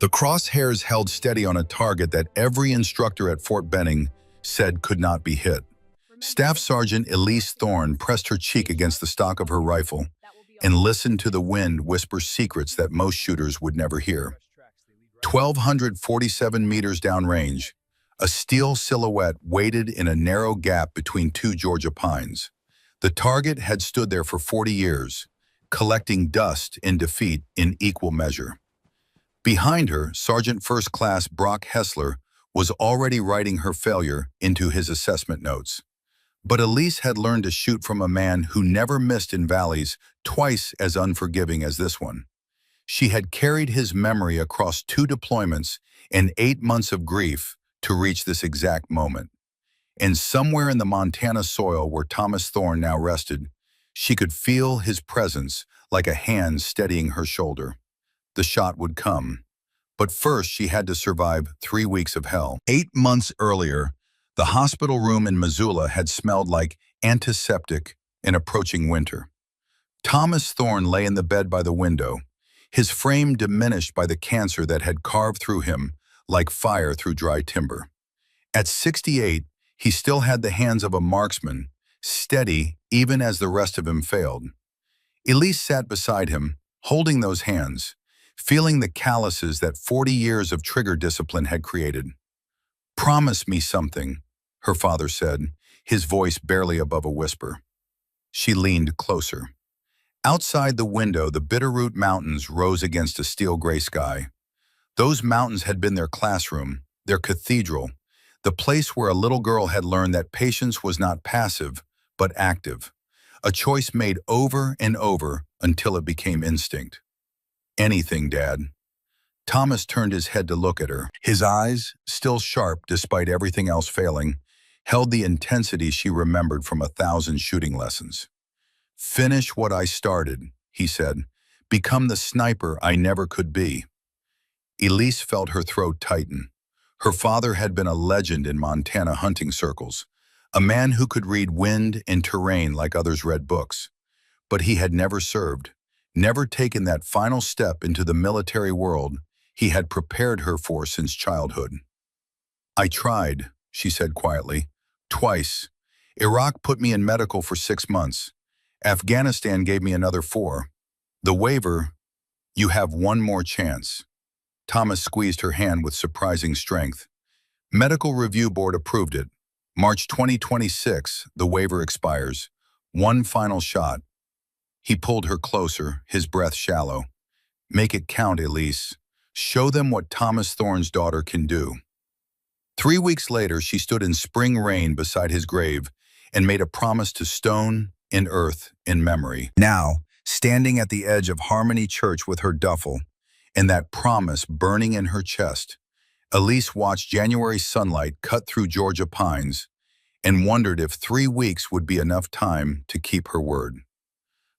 The crosshairs held steady on a target that every instructor at Fort Benning said could not be hit. Staff Sergeant Elise Thorne pressed her cheek against the stock of her rifle and listened to the wind whisper secrets that most shooters would never hear. 1,247 meters downrange, a steel silhouette waited in a narrow gap between two Georgia pines. The target had stood there for 40 years, collecting dust and defeat in equal measure. Behind her, Sergeant First Class Brock Hessler was already writing her failure into his assessment notes. But Elise had learned to shoot from a man who never missed in valleys twice as unforgiving as this one. She had carried his memory across 2 deployments and 8 months of grief to reach this exact moment. And somewhere in the Montana soil where Thomas Thorne now rested, she could feel his presence like a hand steadying her shoulder. The shot would come. But first she had to survive 3 weeks of hell. 8 months earlier, the hospital room in Missoula had smelled like antiseptic in approaching winter. Thomas Thorne lay in the bed by the window, his frame diminished by the cancer that had carved through him like fire through dry timber. At 68, he still had the hands of a marksman, steady even as the rest of him failed. Elise sat beside him, holding those hands, feeling the calluses that 40 years of trigger discipline had created. "Promise me something," her father said, his voice barely above a whisper. She leaned closer. Outside the window, the Bitterroot Mountains rose against a steel-gray sky. Those mountains had been their classroom, their cathedral, the place where a little girl had learned that patience was not passive, but active, a choice made over and over until it became instinct. "Anything, Dad." Thomas turned his head to look at her. His eyes, still sharp despite everything else failing, held the intensity she remembered from 1,000 shooting lessons. "Finish what I started," he said. "Become the sniper I never could be." Elise felt her throat tighten. Her father had been a legend in Montana hunting circles, a man who could read wind and terrain like others read books. But he had never served, never taken that final step into the military world he had prepared her for since childhood. "I tried," she said quietly, "twice. Iraq put me in medical for 6 months. Afghanistan gave me another 4. The waiver, you have one more chance." Thomas squeezed her hand with surprising strength. Medical Review Board approved it. March 2026, the waiver expires. One final shot. He pulled her closer, his breath shallow. "Make it count, Elise. Show them what Thomas Thorne's daughter can do." 3 weeks later, she stood in spring rain beside his grave and made a promise to stone and earth in memory. Now, standing at the edge of Harmony Church with her duffel, and that promise burning in her chest, Elise watched January sunlight cut through Georgia pines and wondered if 3 weeks would be enough time to keep her word.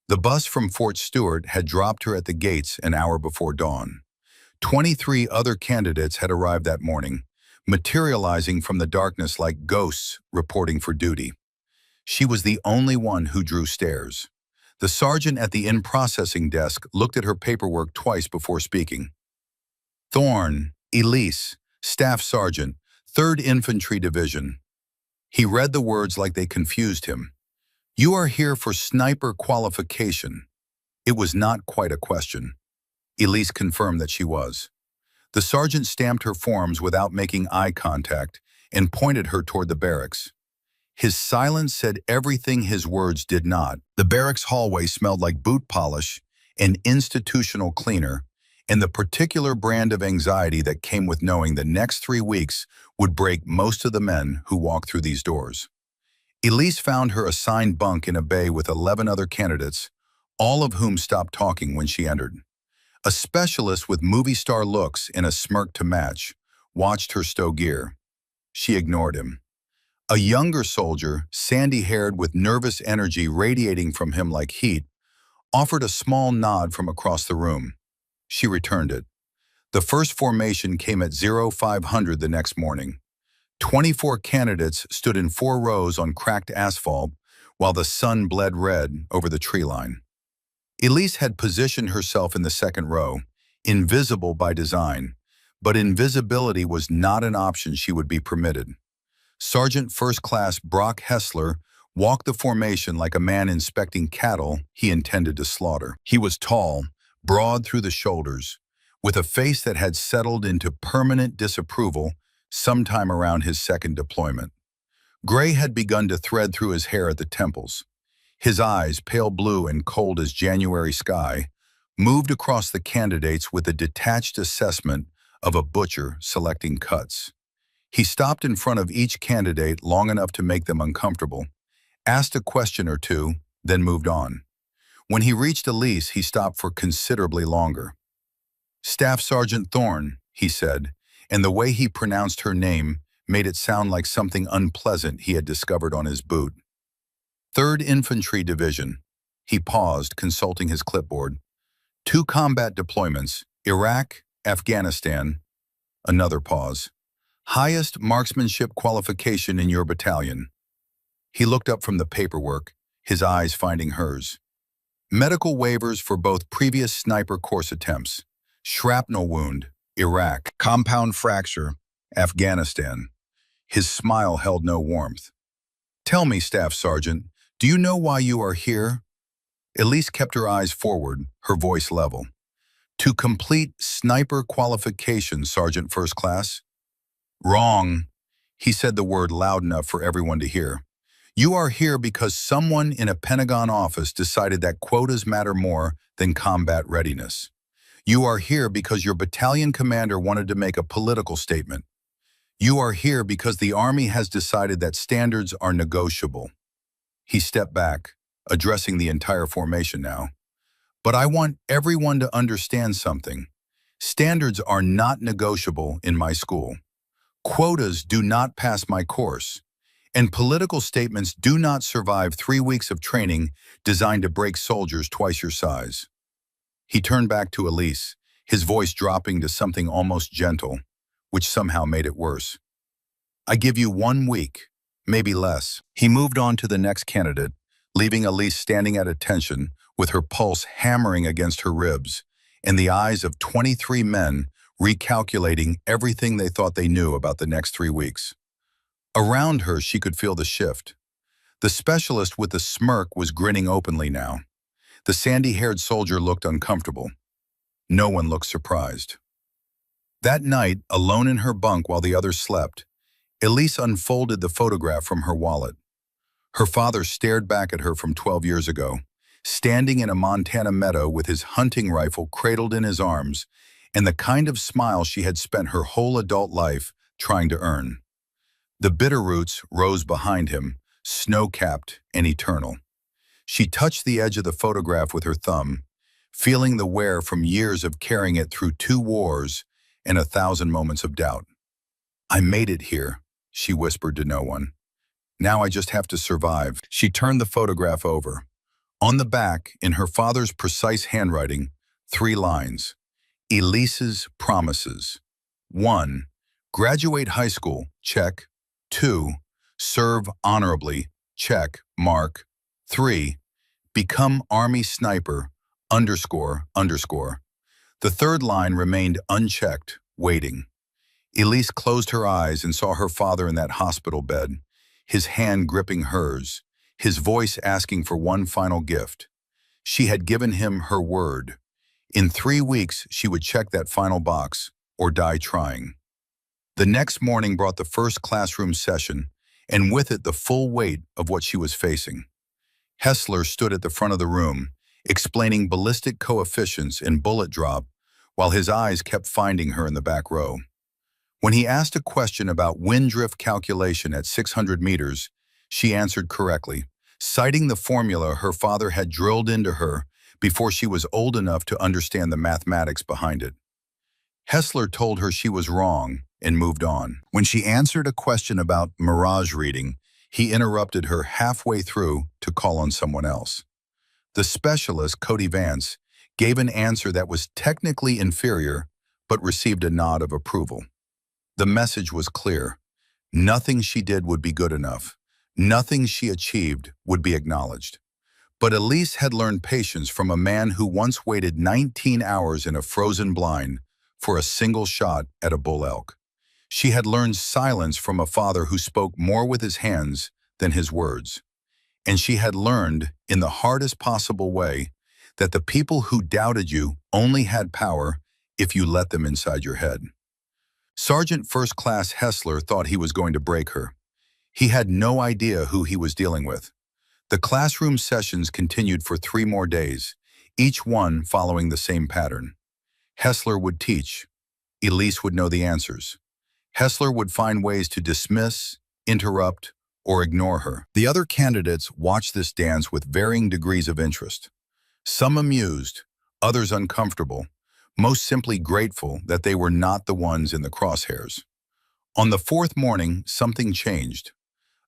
The bus from Fort Stewart had dropped her at the gates an hour before dawn. 23 other candidates had arrived that morning, materializing from the darkness like ghosts reporting for duty. She was the only one who drew stares. The sergeant at the in-processing desk looked at her paperwork twice before speaking. "Thorne, Elise, Staff Sergeant, 3rd Infantry Division." He read the words like they confused him. "You are here for sniper qualification." It was not quite a question. Elise confirmed that she was. The sergeant stamped her forms without making eye contact and pointed her toward the barracks. His silence said everything his words did not. The barracks hallway smelled like boot polish, an institutional cleaner, and the particular brand of anxiety that came with knowing the next 3 weeks would break most of the men who walked through these doors. Elise found her assigned bunk in a bay with 11 other candidates, all of whom stopped talking when she entered. A specialist with movie star looks and a smirk to match watched her stow gear. She ignored him. A younger soldier, sandy-haired with nervous energy radiating from him like heat, offered a small nod from across the room. She returned it. The first formation came at 0500 the next morning. 24 candidates stood in 4 rows on cracked asphalt while the sun bled red over the tree line. Elise had positioned herself in the second row, invisible by design, But invisibility was not an option she would be permitted. Sergeant First Class Brock Hessler walked the formation like a man inspecting cattle he intended to slaughter. He was tall, broad through the shoulders, with a face that had settled into permanent disapproval sometime around his second deployment. Gray had begun to thread through his hair at the temples. His eyes, pale blue and cold as January sky, moved across the candidates with a detached assessment of a butcher selecting cuts. He stopped in front of each candidate long enough to make them uncomfortable, asked a question or two, then moved on. When he reached Elise, he stopped for considerably longer. "Staff Sergeant Thorne," he said, and the way he pronounced her name made it sound like something unpleasant he had discovered on his boot. "3rd Infantry Division." He paused, consulting his clipboard. "2 combat deployments, Iraq, Afghanistan." Another pause. "Highest marksmanship qualification in your battalion." He looked up from the paperwork, his eyes finding hers. "Medical waivers for both previous sniper course attempts. Shrapnel wound, Iraq. Compound fracture, Afghanistan." His smile held no warmth. "Tell me, Staff Sergeant, do you know why you are here?" Elise kept her eyes forward, her voice level. "To complete sniper qualification, Sergeant First Class." "Wrong." He said the word loud enough for everyone to hear. "You are here because someone in a Pentagon office decided that quotas matter more than combat readiness. You are here because your battalion commander wanted to make a political statement. You are here because the Army has decided that standards are negotiable." He stepped back, addressing the entire formation now. "But I want everyone to understand something. Standards are not negotiable in my school. Quotas do not pass my course. And political statements do not survive 3 weeks of training designed to break soldiers twice your size." He turned back to Elise, his voice dropping to something almost gentle, which somehow made it worse. "I give you 1 week, maybe less." He moved on to the next candidate, leaving Elise standing at attention with her pulse hammering against her ribs and the eyes of 23 men recalculating everything they thought they knew about the next 3 weeks. Around her, she could feel the shift. The specialist with the smirk was grinning openly now. The sandy-haired soldier looked uncomfortable. No one looked surprised. That night, alone in her bunk while the others slept, Elise unfolded the photograph from her wallet. Her father stared back at her from 12 years ago, standing in a Montana meadow with his hunting rifle cradled in his arms, and the kind of smile she had spent her whole adult life trying to earn. The bitterroots rose behind him, snow-capped and eternal. She touched the edge of the photograph with her thumb, feeling the wear from years of carrying it through 2 wars and 1,000 moments of doubt. "I made it here," she whispered to no one. "Now I just have to survive." She turned the photograph over. On the back, in her father's precise handwriting, 3 lines. Elise's promises. 1. Graduate high school, check. 2. Serve honorably, check, mark. 3. Become Army sniper, __. The 3rd line remained unchecked, waiting. Elise closed her eyes and saw her father in that hospital bed, his hand gripping hers, his voice asking for one final gift. She had given him her word. In 3 weeks, she would check that final box, or die trying. The next morning brought the first classroom session, and with it the full weight of what she was facing. Hessler stood at the front of the room, explaining ballistic coefficients and bullet drop, while his eyes kept finding her in the back row. When he asked a question about wind drift calculation at 600 meters, she answered correctly, citing the formula her father had drilled into her before she was old enough to understand the mathematics behind it. Hessler told her she was wrong and moved on. When she answered a question about mirage reading, he interrupted her halfway through to call on someone else. The specialist, Cody Vance, gave an answer that was technically inferior, but received a nod of approval. The message was clear. Nothing she did would be good enough. Nothing she achieved would be acknowledged. But Elise had learned patience from a man who once waited 19 hours in a frozen blind for a single shot at a bull elk. She had learned silence from a father who spoke more with his hands than his words. And she had learned, in the hardest possible way, that the people who doubted you only had power if you let them inside your head. Sergeant First Class Hessler thought he was going to break her. He had no idea who he was dealing with. The classroom sessions continued for 3 more days, each one following the same pattern. Hessler would teach. Elise would know the answers. Hessler would find ways to dismiss, interrupt, or ignore her. The other candidates watched this dance with varying degrees of interest. Some amused, others uncomfortable, most simply grateful that they were not the ones in the crosshairs. On the 4th morning, something changed.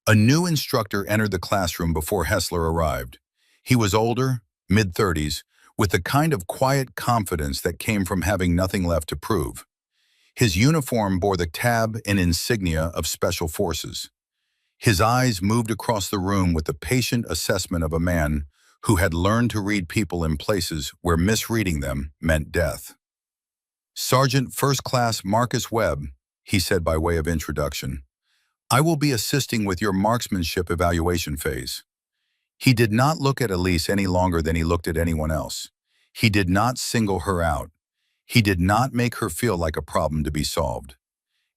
A new instructor entered the classroom before Hessler arrived. He was older, mid-30s, with the kind of quiet confidence that came from having nothing left to prove. His uniform bore the tab and insignia of Special Forces. His eyes moved across the room with the patient assessment of a man who had learned to read people in places where misreading them meant death. "Sergeant First Class Marcus Webb," he said by way of introduction, "I will be assisting with your marksmanship evaluation phase." He did not look at Elise any longer than he looked at anyone else. He did not single her out. He did not make her feel like a problem to be solved.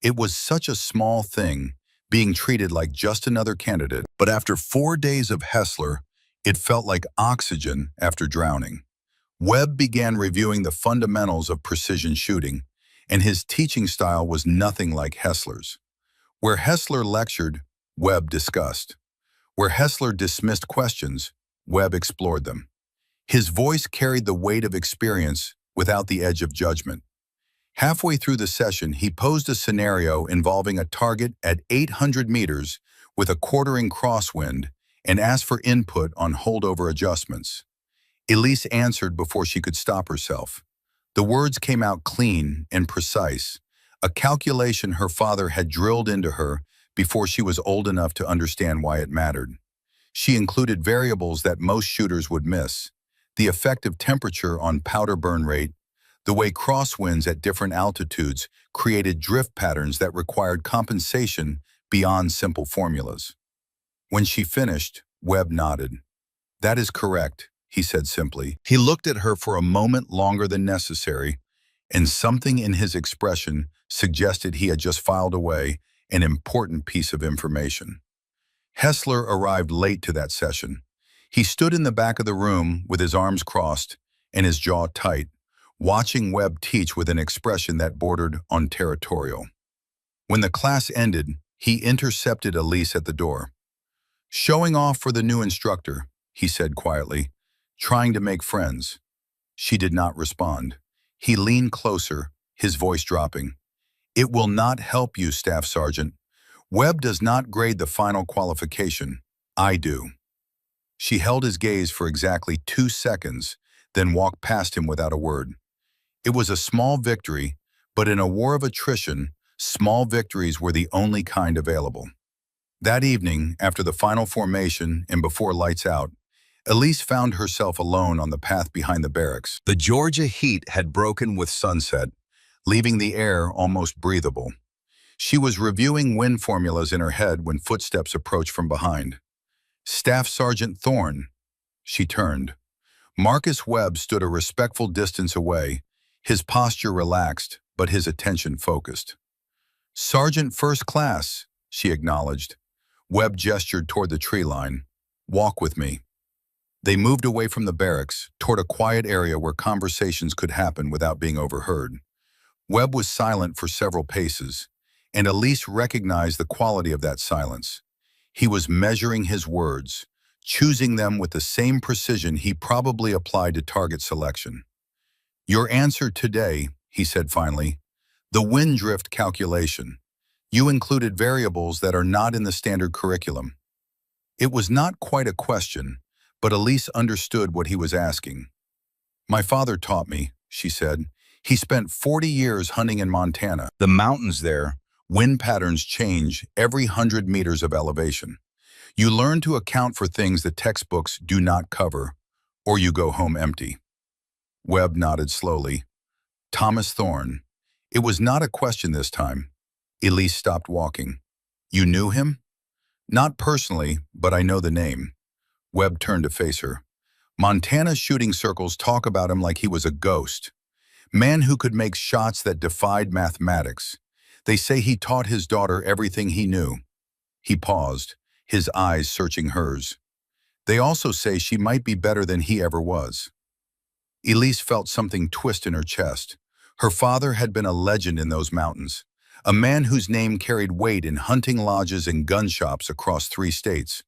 It was such a small thing, being treated like just another candidate, but after 4 days of Hessler, it felt like oxygen after drowning. Webb began reviewing the fundamentals of precision shooting, and his teaching style was nothing like Hessler's. Where Hessler lectured, Webb discussed. Where Hessler dismissed questions, Webb explored them. His voice carried the weight of experience without the edge of judgment. Halfway through the session, he posed a scenario involving a target at 800 meters with a quartering crosswind and asked for input on holdover adjustments. Elise answered before she could stop herself. The words came out clean and precise, a calculation her father had drilled into her before she was old enough to understand why it mattered. She included variables that most shooters would miss: the effective temperature on powder burn rate, the way crosswinds at different altitudes created drift patterns that required compensation beyond simple formulas. When she finished, Webb nodded. "That is correct," he said simply. He looked at her for a moment longer than necessary, and something in his expression suggested he had just filed away an important piece of information. Hessler arrived late to that session. He stood in the back of the room with his arms crossed and his jaw tight, watching Webb teach with an expression that bordered on territorial. When the class ended, he intercepted Elise at the door. "Showing off for the new instructor," he said quietly, trying to make friends. She did not respond. He leaned closer, his voice dropping. "It will not help you, Staff Sergeant. Webb does not grade the final qualification. I do." She held his gaze for exactly 2 seconds, then walked past him without a word. It was a small victory, but in a war of attrition, small victories were the only kind available. That evening, after the final formation and before lights out, Elise found herself alone on the path behind the barracks. The Georgia heat had broken with sunset, leaving the air almost breathable. She was reviewing wind formulas in her head when footsteps approached from behind. "Staff Sergeant Thorne." She turned. Marcus Webb stood a respectful distance away, his posture relaxed, but his attention focused. "Sergeant First Class," she acknowledged. Webb gestured toward the tree line. "Walk with me." They moved away from the barracks, toward a quiet area where conversations could happen without being overheard. Webb was silent for several paces, and Elise recognized the quality of that silence. He was measuring his words, choosing them with the same precision he probably applied to target selection. "Your answer today," he said finally, "the wind drift calculation. You included variables that are not in the standard curriculum." It was not quite a question, but Elise understood what he was asking. "My father taught me," she said. "He spent 40 years hunting in Montana. The mountains there, wind patterns change every 100 meters of elevation. You learn to account for things the textbooks do not cover, or you go home empty." Webb nodded slowly. "Thomas Thorne. It was not a question this time. Elise stopped walking. You knew him? Not personally, but I know the name. Webb turned to face her. Montana's shooting circles talk about him like he was a ghost. Man who could make shots that defied mathematics. They say he taught his daughter everything he knew. He paused, his eyes searching hers. They also say she might be better than he ever was. Elise felt something twist in her chest. Her father had been a legend in those mountains, a man whose name carried weight in hunting lodges and gun shops across 3 states.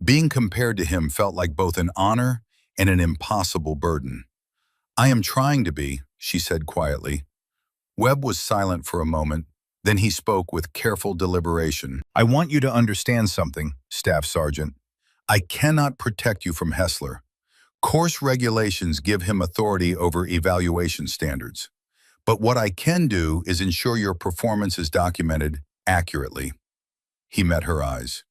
Being compared to him felt like both an honor and an impossible burden. I am trying to be, she said quietly. Webb was silent for a moment, then he spoke with careful deliberation. I want you to understand something, Staff Sergeant. I cannot protect you from Hessler. Course regulations give him authority over evaluation standards. But what I can do is ensure your performance is documented accurately. He met her eyes.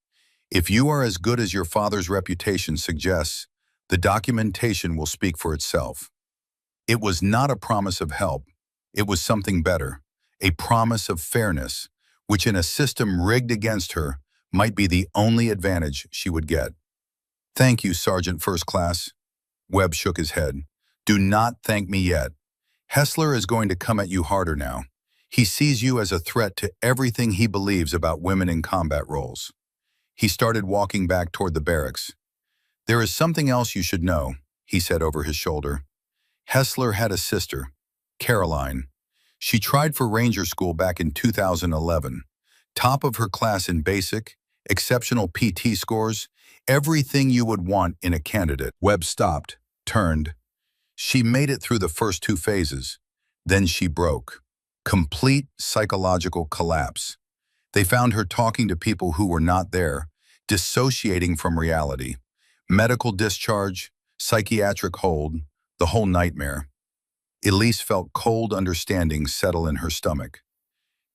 If you are as good as your father's reputation suggests, the documentation will speak for itself. It was not a promise of help. It was something better, a promise of fairness, which in a system rigged against her might be the only advantage she would get. Thank you, Sergeant First Class. Webb shook his head. Do not thank me yet. Hessler is going to come at you harder now. He sees you as a threat to everything he believes about women in combat roles. He started walking back toward the barracks. There is something else you should know, he said over his shoulder. Hessler had a sister, Caroline. She tried for Ranger School back in 2011. Top of her class in basic, exceptional PT scores, everything you would want in a candidate. Webb stopped, turned. She made it through the first 2 phases. Then she broke. Complete psychological collapse. They found her talking to people who were not there, dissociating from reality. Medical discharge, psychiatric hold, the whole nightmare. Elise felt cold understanding settle in her stomach.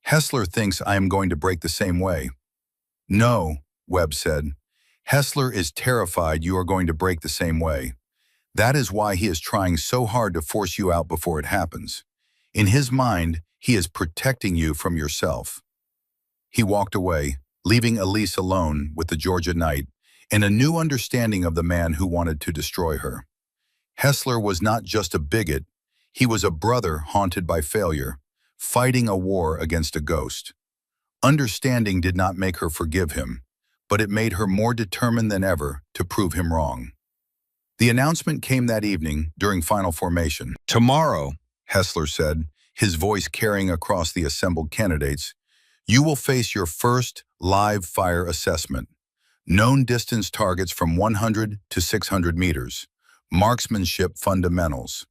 Hessler thinks I am going to break the same way. No, Webb said. Hessler is terrified you are going to break the same way. That is why he is trying so hard to force you out before it happens. In his mind, he is protecting you from yourself. He walked away, leaving Elise alone with the Georgia night and a new understanding of the man who wanted to destroy her. Hessler was not just a bigot, he was a brother haunted by failure, fighting a war against a ghost. Understanding did not make her forgive him, but it made her more determined than ever to prove him wrong. The announcement came that evening during final formation. Tomorrow, Hessler said, his voice carrying across the assembled candidates, you will face your first live fire assessment. Known distance targets from 100 to 600 meters. Marksmanship fundamentals.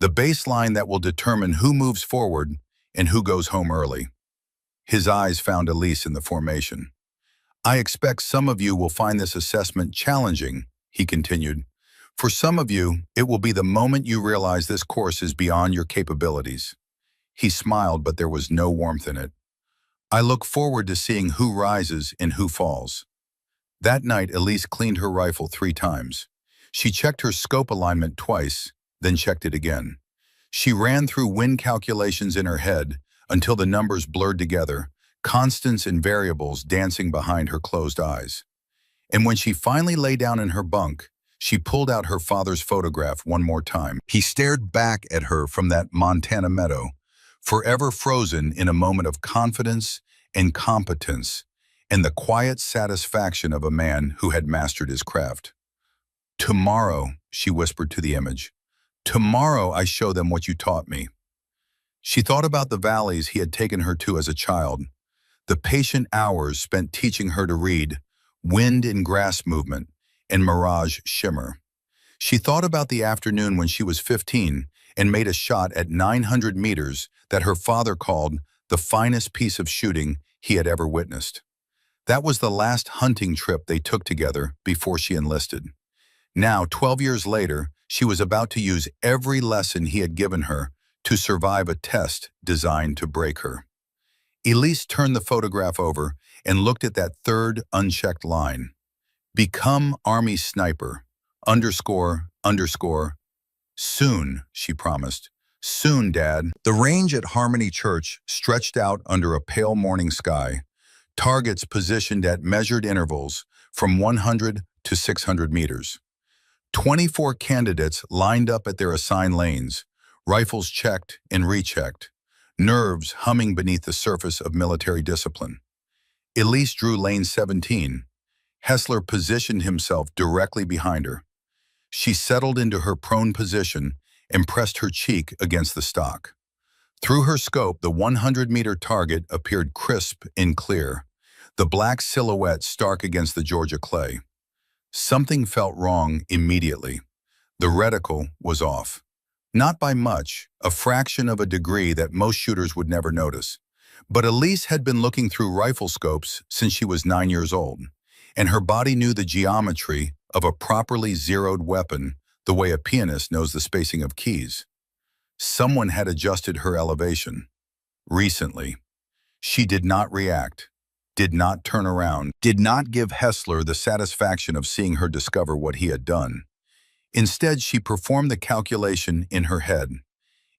The baseline that will determine who moves forward and who goes home early. His eyes found Elise in the formation. I expect some of you will find this assessment challenging, he continued. For some of you, it will be the moment you realize this course is beyond your capabilities. He smiled, but there was no warmth in it. I look forward to seeing who rises and who falls. That night, Elise cleaned her rifle 3 times. She checked her scope alignment twice, then checked it again. She ran through wind calculations in her head until the numbers blurred together, constants and variables dancing behind her closed eyes. And when she finally lay down in her bunk, she pulled out her father's photograph one more time. He stared back at her from that Montana meadow, forever frozen in a moment of confidence and competence, and the quiet satisfaction of a man who had mastered his craft. Tomorrow, she whispered to the image, tomorrow I show them what you taught me. She thought about the valleys he had taken her to as a child, the patient hours spent teaching her to read, wind and grass movement, and mirage shimmer. She thought about the afternoon when she was 15 and made a shot at 900 meters that her father called the finest piece of shooting he had ever witnessed. That was the last hunting trip they took together before she enlisted. Now, 12 years later, she was about to use every lesson he had given her to survive a test designed to break her. Elise turned the photograph over and looked at that third unchecked line. Become Army Sniper, __. Soon, she promised. Soon, Dad. The range at Harmony Church stretched out under a pale morning sky, targets positioned at measured intervals from 100 to 600 meters. 24 candidates lined up at their assigned lanes, rifles checked and rechecked, nerves humming beneath the surface of military discipline. Elise drew lane 17. Hessler positioned himself directly behind her. She settled into her prone position and pressed her cheek against the stock. Through her scope, the 100-meter target appeared crisp and clear, the black silhouette stark against the Georgia clay. Something felt wrong immediately. The reticle was off. Not by much, a fraction of a degree that most shooters would never notice. But Elise had been looking through rifle scopes since she was 9 years old, and her body knew the geometry of a properly zeroed weapon the way a pianist knows the spacing of keys. Someone had adjusted her elevation. Recently. She did not react, did not turn around, did not give Hessler the satisfaction of seeing her discover what he had done. Instead, she performed the calculation in her head.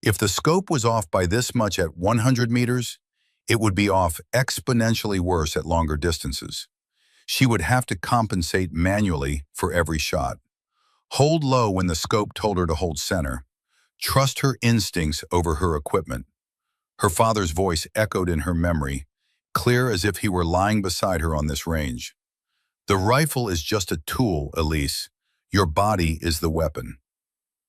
If the scope was off by this much at 100 meters, it would be off exponentially worse at longer distances. She would have to compensate manually for every shot. Hold low when the scope told her to hold center. Trust her instincts over her equipment. Her father's voice echoed in her memory, clear as if he were lying beside her on this range. The rifle is just a tool, Elise. Your body is the weapon.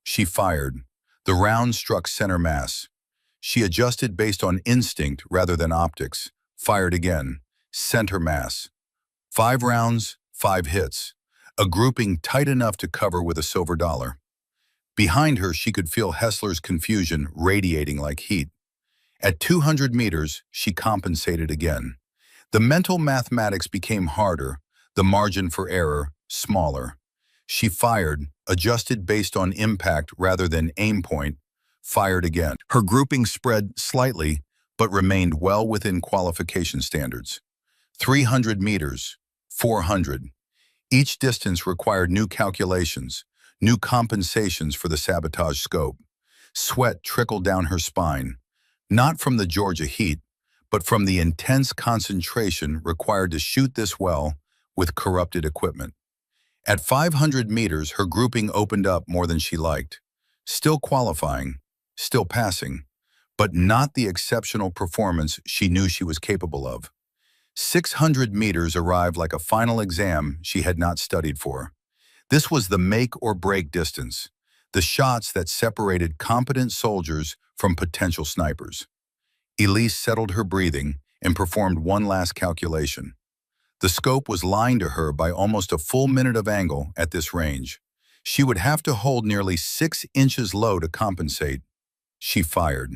She fired. The round struck center mass. She adjusted based on instinct rather than optics. Fired again. Center mass. 5 rounds, 5 hits. A grouping tight enough to cover with a silver dollar. Behind her, she could feel Hessler's confusion radiating like heat. At 200 meters, she compensated again. The mental mathematics became harder, the margin for error smaller. She fired, adjusted based on impact rather than aim point, fired again. Her grouping spread slightly, but remained well within qualification standards. 300 meters, 400. Each distance required new calculations, new compensations for the sabotage scope. Sweat trickled down her spine, not from the Georgia heat, but from the intense concentration required to shoot this well with corrupted equipment. At 500 meters, her grouping opened up more than she liked. Still qualifying, still passing, but not the exceptional performance she knew she was capable of. 600 meters arrived like a final exam she had not studied for. This was the make or break distance, the shots that separated competent soldiers from potential snipers. Elise settled her breathing and performed one last calculation. The scope was lying to her by almost a full minute of angle at this range. She would have to hold nearly 6 inches low to compensate. She fired.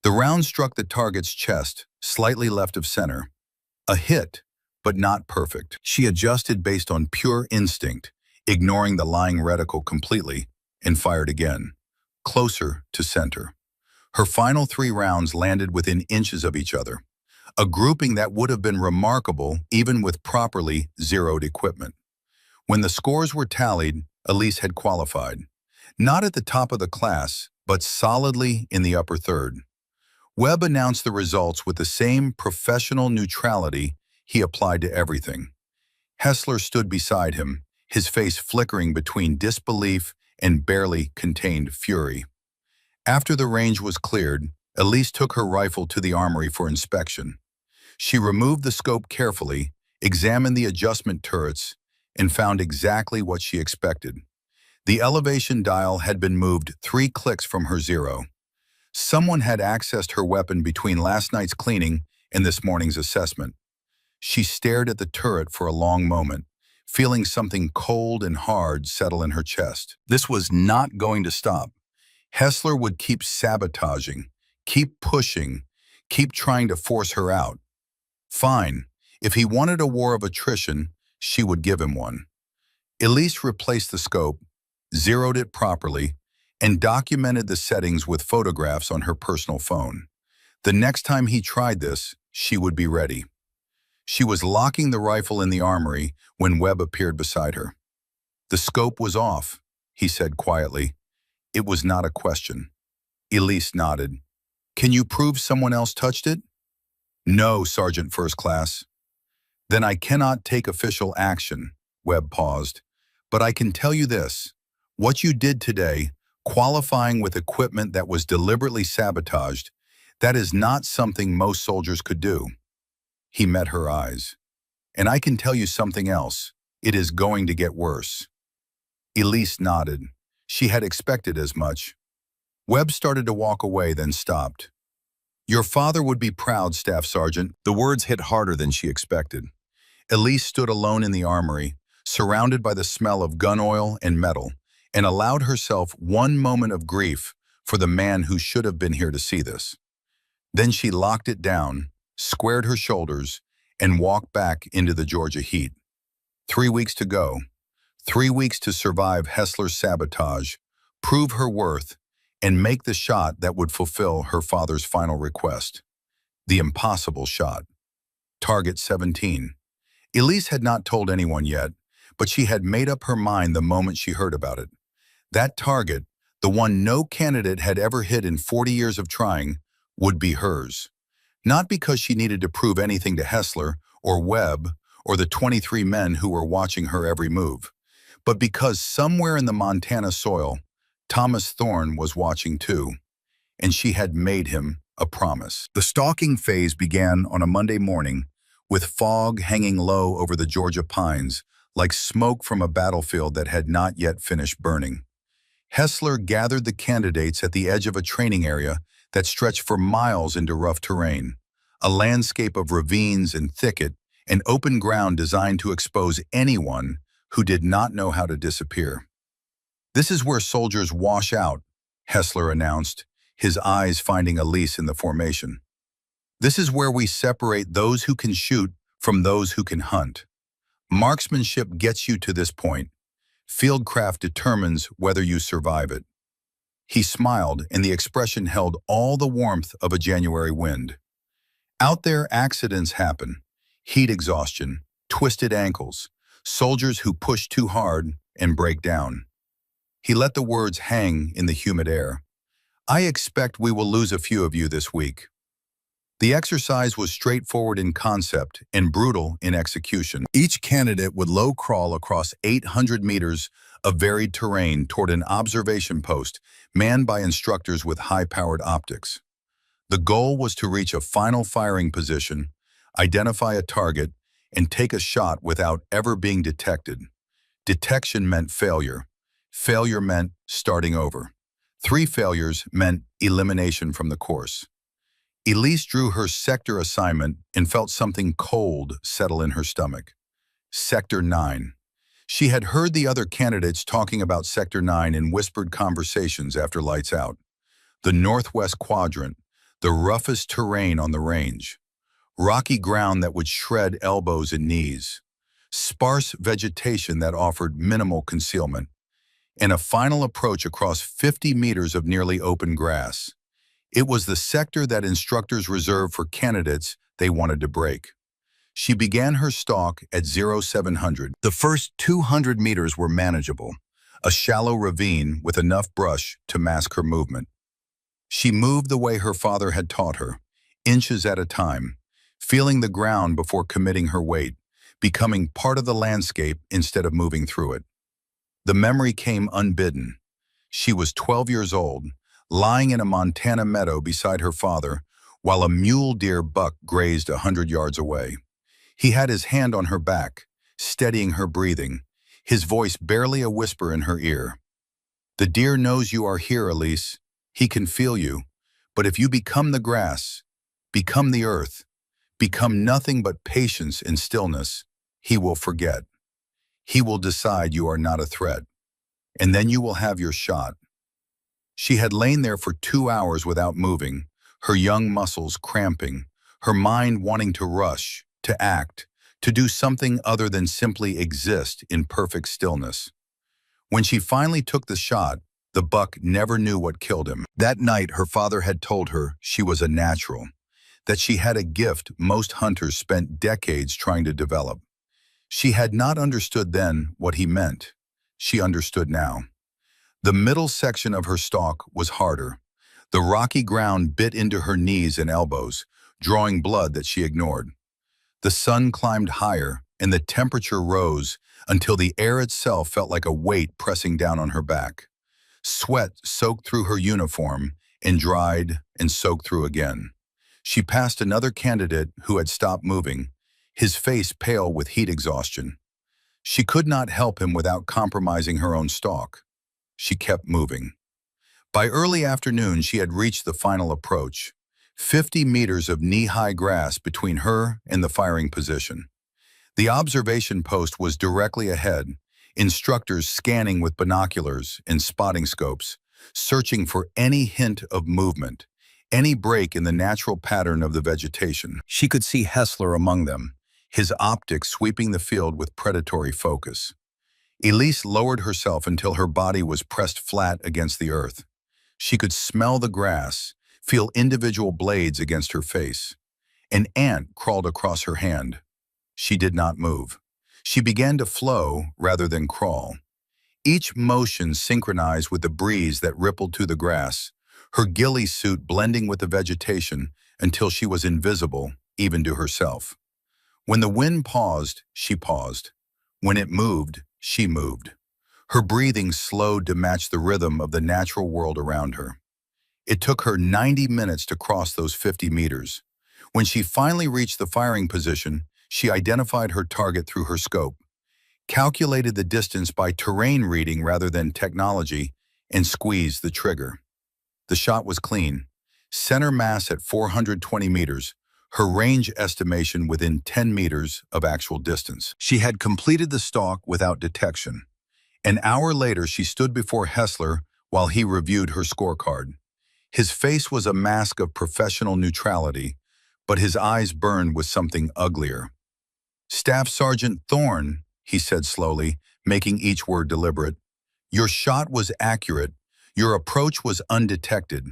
The round struck the target's chest, slightly left of center. A hit, but not perfect. She adjusted based on pure instinct, ignoring the lying reticle completely, and fired again, closer to center. Her final 3 rounds landed within inches of each other, a grouping that would have been remarkable even with properly zeroed equipment. When the scores were tallied, Elise had qualified, not at the top of the class, but solidly in the upper third. Webb announced the results with the same professional neutrality he applied to everything. Hessler stood beside him, his face flickering between disbelief and barely contained fury. After the range was cleared, Elise took her rifle to the armory for inspection. She removed the scope carefully, examined the adjustment turrets, and found exactly what she expected. The elevation dial had been moved 3 clicks from her zero. Someone had accessed her weapon between last night's cleaning and this morning's assessment. She stared at the turret for a long moment, feeling something cold and hard settle in her chest. This was not going to stop. Hessler would keep sabotaging, keep pushing, keep trying to force her out. Fine. If he wanted a war of attrition, she would give him one. Elise replaced the scope, zeroed it properly, and documented the settings with photographs on her personal phone. The next time he tried this, she would be ready. She was locking the rifle in the armory when Webb appeared beside her. The scope was off, he said quietly. It was not a question. Elise nodded. Can you prove someone else touched it? No, Sergeant First Class. Then I cannot take official action, Webb paused. But I can tell you this. What you did today, qualifying with equipment that was deliberately sabotaged, that is not something most soldiers could do. He met her eyes. And I can tell you something else. It is going to get worse. Elise nodded. She had expected as much. Webb started to walk away, then stopped. Your father would be proud, Staff Sergeant. The words hit harder than she expected. Elise stood alone in the armory, surrounded by the smell of gun oil and metal, and allowed herself one moment of grief for the man who should have been here to see this. Then she locked it down, squared her shoulders, and walked back into the Georgia heat. 3 weeks to go. 3 weeks to survive Hessler's sabotage, prove her worth, and make the shot that would fulfill her father's final request. The impossible shot. Target 17. Elise had not told anyone yet, but she had made up her mind the moment she heard about it. That target, the one no candidate had ever hit in 40 years of trying, would be hers. Not because she needed to prove anything to Hessler or Webb or the 23 men who were watching her every move, but because somewhere in the Montana soil, Thomas Thorne was watching too, and she had made him a promise. The stalking phase began on a Monday morning, with fog hanging low over the Georgia pines, like smoke from a battlefield that had not yet finished burning. Hessler gathered the candidates at the edge of a training area that stretched for miles into rough terrain, a landscape of ravines and thicket, and open ground designed to expose anyone who did not know how to disappear. This is where soldiers wash out, Hessler announced, his eyes finding Elise in the formation. This is where we separate those who can shoot from those who can hunt. Marksmanship gets you to this point. Fieldcraft determines whether you survive it. He smiled, and the expression held all the warmth of a January wind. Out there, accidents happen. Heat exhaustion, twisted ankles, soldiers who push too hard and break down. He let the words hang in the humid air. I expect we will lose a few of you this week. The exercise was straightforward in concept and brutal in execution. Each candidate would low crawl across 800 meters of varied terrain toward an observation post manned by instructors with high-powered optics. The goal was to reach a final firing position, identify a target, and take a shot without ever being detected. Detection meant failure. Failure meant starting over. 3 failures meant elimination from the course. Elise drew her sector assignment and felt something cold settle in her stomach. Sector 9. She had heard the other candidates talking about Sector 9 in whispered conversations after lights out. The northwest quadrant, the roughest terrain on the range. Rocky ground that would shred elbows and knees. Sparse vegetation that offered minimal concealment. And a final approach across 50 meters of nearly open grass. It was the sector that instructors reserved for candidates they wanted to break. She began her stalk at 0700. The first 200 meters were manageable, a shallow ravine with enough brush to mask her movement. She moved the way her father had taught her, inches at a time, feeling the ground before committing her weight, becoming part of the landscape instead of moving through it. The memory came unbidden. She was 12 years old, lying in a Montana meadow beside her father, while a mule deer buck grazed 100 yards away. He had his hand on her back, steadying her breathing, his voice barely a whisper in her ear. The deer knows you are here, Elise. He can feel you. But if you become the grass, become the earth, become nothing but patience and stillness, he will forget. He will decide you are not a threat. And then you will have your shot. She had lain there for 2 hours without moving, her young muscles cramping, her mind wanting to rush, to act, to do something other than simply exist in perfect stillness. When she finally took the shot, the buck never knew what killed him. That night, her father had told her she was a natural, that she had a gift most hunters spent decades trying to develop. She had not understood then what he meant. She understood now. The middle section of her stalk was harder. The rocky ground bit into her knees and elbows, drawing blood that she ignored. The sun climbed higher, and the temperature rose until the air itself felt like a weight pressing down on her back. Sweat soaked through her uniform and dried and soaked through again. She passed another candidate who had stopped moving, his face pale with heat exhaustion. She could not help him without compromising her own stalk. She kept moving. By early afternoon, she had reached the final approach, 50 meters of knee-high grass between her and the firing position. The observation post was directly ahead, instructors scanning with binoculars and spotting scopes, searching for any hint of movement, any break in the natural pattern of the vegetation. She could see Hessler among them, his optics sweeping the field with predatory focus. Elise lowered herself until her body was pressed flat against the earth. She could smell the grass, feel individual blades against her face. An ant crawled across her hand. She did not move. She began to flow rather than crawl. Each motion synchronized with the breeze that rippled through the grass, her ghillie suit blending with the vegetation until she was invisible, even to herself. When the wind paused, she paused. When it moved, she moved. Her breathing slowed to match the rhythm of the natural world around her. It took her 90 minutes to cross those 50 meters. When she finally reached the firing position, she identified her target through her scope, calculated the distance by terrain reading rather than technology, and squeezed the trigger. The shot was clean. Center mass at 420 meters, her range estimation within 10 meters of actual distance. She had completed the stalk without detection. An hour later, she stood before Hessler while he reviewed her scorecard. His face was a mask of professional neutrality, but his eyes burned with something uglier. "Staff Sergeant Thorne," he said slowly, making each word deliberate, "your shot was accurate. Your approach was undetected."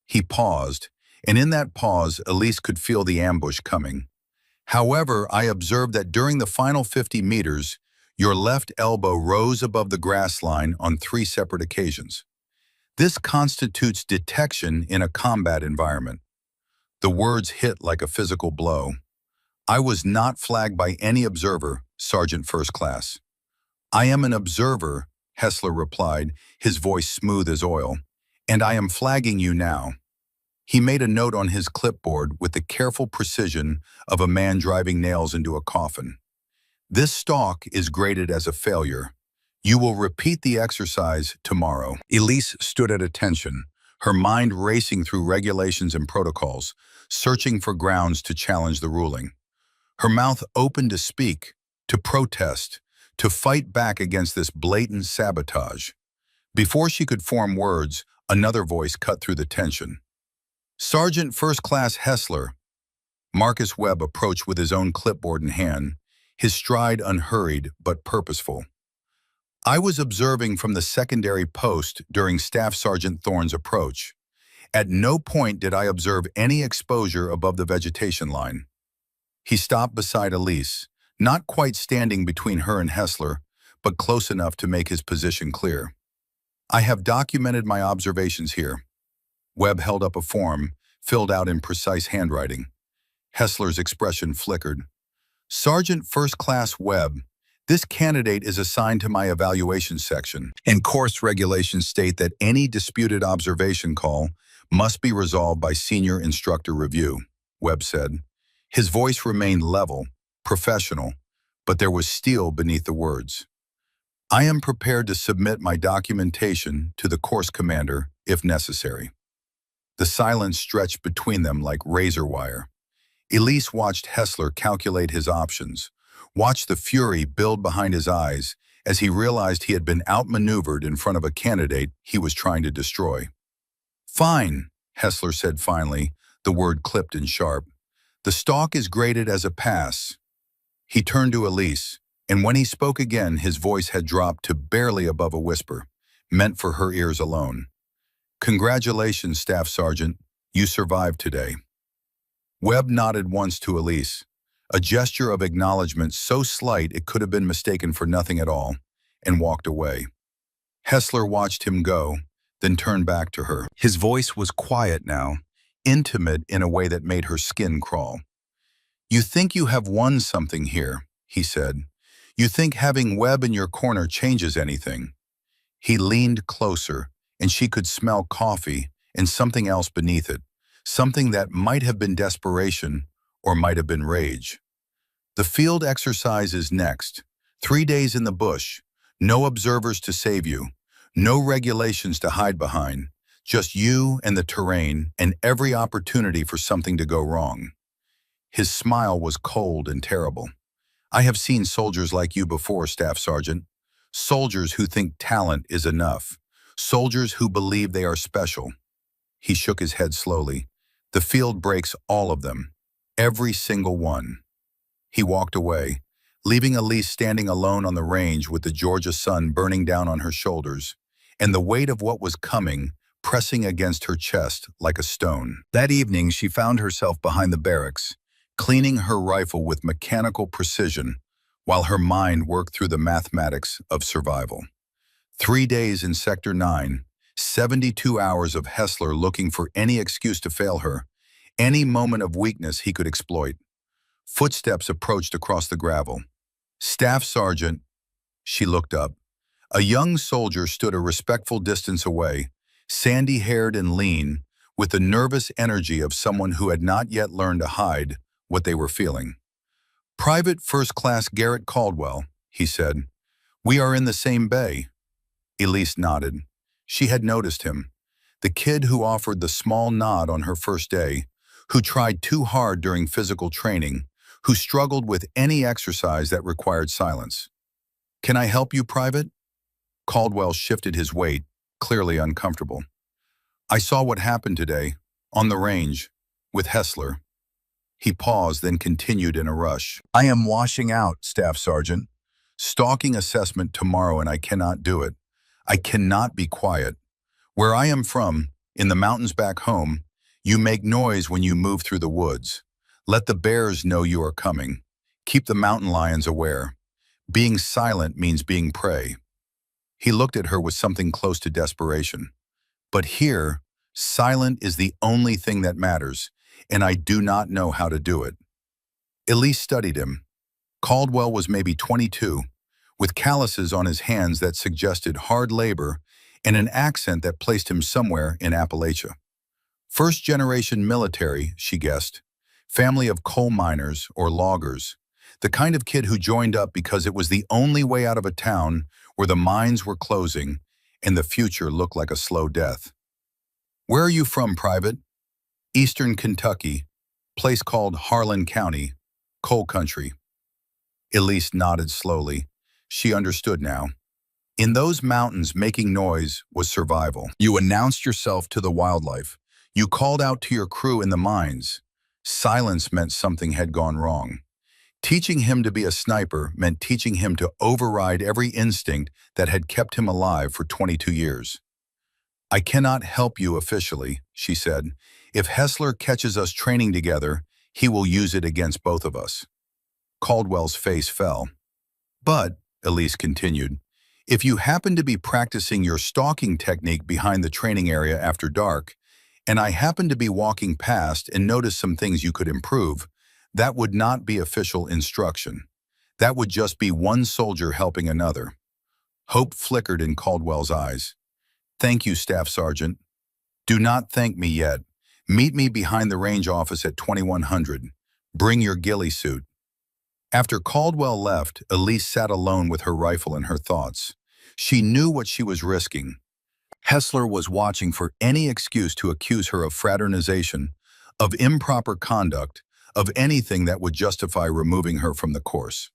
He paused, and in that pause, Elise could feel the ambush coming. "However, I observed that during the final 50 meters, your left elbow rose above the grass line on 3 separate occasions. This constitutes detection in a combat environment." The words hit like a physical blow. "I was not flagged by any observer, Sergeant First Class." "I am an observer," Hessler replied, his voice smooth as oil, "and I am flagging you now." He made a note on his clipboard with the careful precision of a man driving nails into a coffin. "This stalk is graded as a failure. You will repeat the exercise tomorrow." Elise stood at attention, her mind racing through regulations and protocols, searching for grounds to challenge the ruling. Her mouth opened to speak, to protest, to fight back against this blatant sabotage. Before she could form words, another voice cut through the tension. "Sergeant First Class Hessler." Marcus Webb approached with his own clipboard in hand, his stride unhurried but purposeful. "I was observing from the secondary post during Staff Sergeant Thorne's approach. At no point did I observe any exposure above the vegetation line." He stopped beside Elise, not quite standing between her and Hessler, but close enough to make his position clear. "I have documented my observations here." Webb held up a form, filled out in precise handwriting. Hessler's expression flickered. "Sergeant First Class Webb, this candidate is assigned to my evaluation section, and course regulations state that any disputed observation call must be resolved by senior instructor review," Webb said. His voice remained level, professional, but there was steel beneath the words. "I am prepared to submit my documentation to the course commander if necessary." The silence stretched between them like razor wire. Elise watched Hessler calculate his options, watched the fury build behind his eyes as he realized he had been outmaneuvered in front of a candidate he was trying to destroy. "Fine," Hessler said finally, the word clipped and sharp. "The stalk is graded as a pass." He turned to Elise, and when he spoke again, his voice had dropped to barely above a whisper, meant for her ears alone. "Congratulations, Staff Sergeant. You survived today." Webb nodded once to Elise, a gesture of acknowledgement so slight it could have been mistaken for nothing at all, and walked away. Hessler watched him go, then turned back to her. His voice was quiet now, intimate in a way that made her skin crawl. "You think you have won something here," he said. "You think having Webb in your corner changes anything." He leaned closer, and she could smell coffee and something else beneath it, something that might have been desperation or might have been rage. "The field exercise is next. 3 days in the bush. No observers to save you. No regulations to hide behind. Just you and the terrain and every opportunity for something to go wrong." His smile was cold and terrible. "I have seen soldiers like you before, Staff Sergeant. Soldiers who think talent is enough. Soldiers who believe they are special." He shook his head slowly. "The field breaks all of them. Every single one." He walked away, leaving Elise standing alone on the range with the Georgia sun burning down on her shoulders, and the weight of what was coming pressing against her chest like a stone. That evening, she found herself behind the barracks, cleaning her rifle with mechanical precision, while her mind worked through the mathematics of survival. 3 days in Sector 9, 72 hours of Hessler looking for any excuse to fail her, any moment of weakness he could exploit. Footsteps approached across the gravel. "Staff Sergeant." She looked up. A young soldier stood a respectful distance away, sandy-haired and lean, with the nervous energy of someone who had not yet learned to hide what they were feeling. "Private First Class Garrett Caldwell," he said. "We are in the same bay." Elise nodded. She had noticed him. The kid who offered the small nod on her first day, who tried too hard during physical training, who struggled with any exercise that required silence. "Can I help you, Private?" Caldwell shifted his weight, clearly uncomfortable. "I saw what happened today, on the range, with Hessler." He paused, then continued in a rush. "I am washing out, Staff Sergeant. Stalking assessment tomorrow and I cannot do it. I cannot be quiet. Where I am from, in the mountains back home, you make noise when you move through the woods. Let the bears know you are coming. Keep the mountain lions aware. Being silent means being prey." He looked at her with something close to desperation. "But here, silent is the only thing that matters, and I do not know how to do it." Elise studied him. Caldwell was maybe 22, with calluses on his hands that suggested hard labor and an accent that placed him somewhere in Appalachia. First-generation military, she guessed. Family of coal miners or loggers. The kind of kid who joined up because it was the only way out of a town where the mines were closing and the future looked like a slow death. "Where are you from, Private?" "Eastern Kentucky, place called Harlan County, coal country." Elise nodded slowly. She understood now. In those mountains, making noise was survival. You announced yourself to the wildlife. You called out to your crew in the mines. Silence meant something had gone wrong. Teaching him to be a sniper meant teaching him to override every instinct that had kept him alive for 22 years. "I cannot help you officially," she said. "If Hessler catches us training together, he will use it against both of us." Caldwell's face fell. "But," Elise continued, "if you happen to be practicing your stalking technique behind the training area after dark, and I happen to be walking past and notice some things you could improve, that would not be official instruction. That would just be one soldier helping another." Hope flickered in Caldwell's eyes. "Thank you, Staff Sergeant." "Do not thank me yet. Meet me behind the range office at 2100. Bring your ghillie suit." After Caldwell left, Elise sat alone with her rifle and her thoughts. She knew what she was risking. Hessler was watching for any excuse to accuse her of fraternization, of improper conduct, of anything that would justify removing her from the course.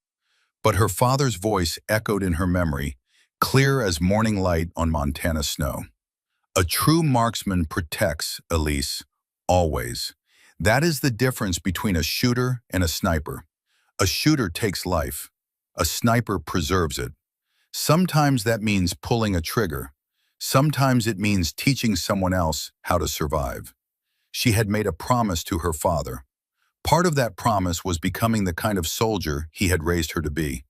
But her father's voice echoed in her memory, clear as morning light on Montana snow. "A true marksman protects, Elise, always. That is the difference between a shooter and a sniper. A shooter takes life. A sniper preserves it. Sometimes that means pulling a trigger. Sometimes it means teaching someone else how to survive." She had made a promise to her father. Part of that promise was becoming the kind of soldier he had raised her to be,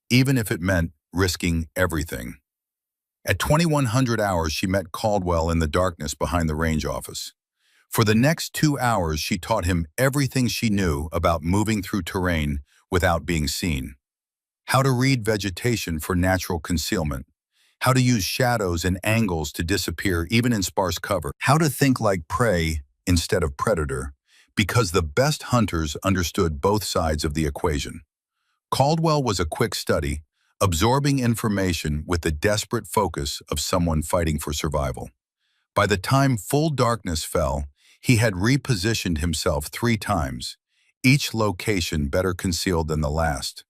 even if it meant risking everything. At 2100 hours, she met Caldwell in the darkness behind the range office. For the next 2 hours, she taught him everything she knew about moving through terrain without being seen. How to read vegetation for natural concealment. How to use shadows and angles to disappear even in sparse cover. How to think like prey instead of predator, because the best hunters understood both sides of the equation. Caldwell was a quick study, absorbing information with the desperate focus of someone fighting for survival. By the time full darkness fell, he had repositioned himself 3 times, each location better concealed than the last.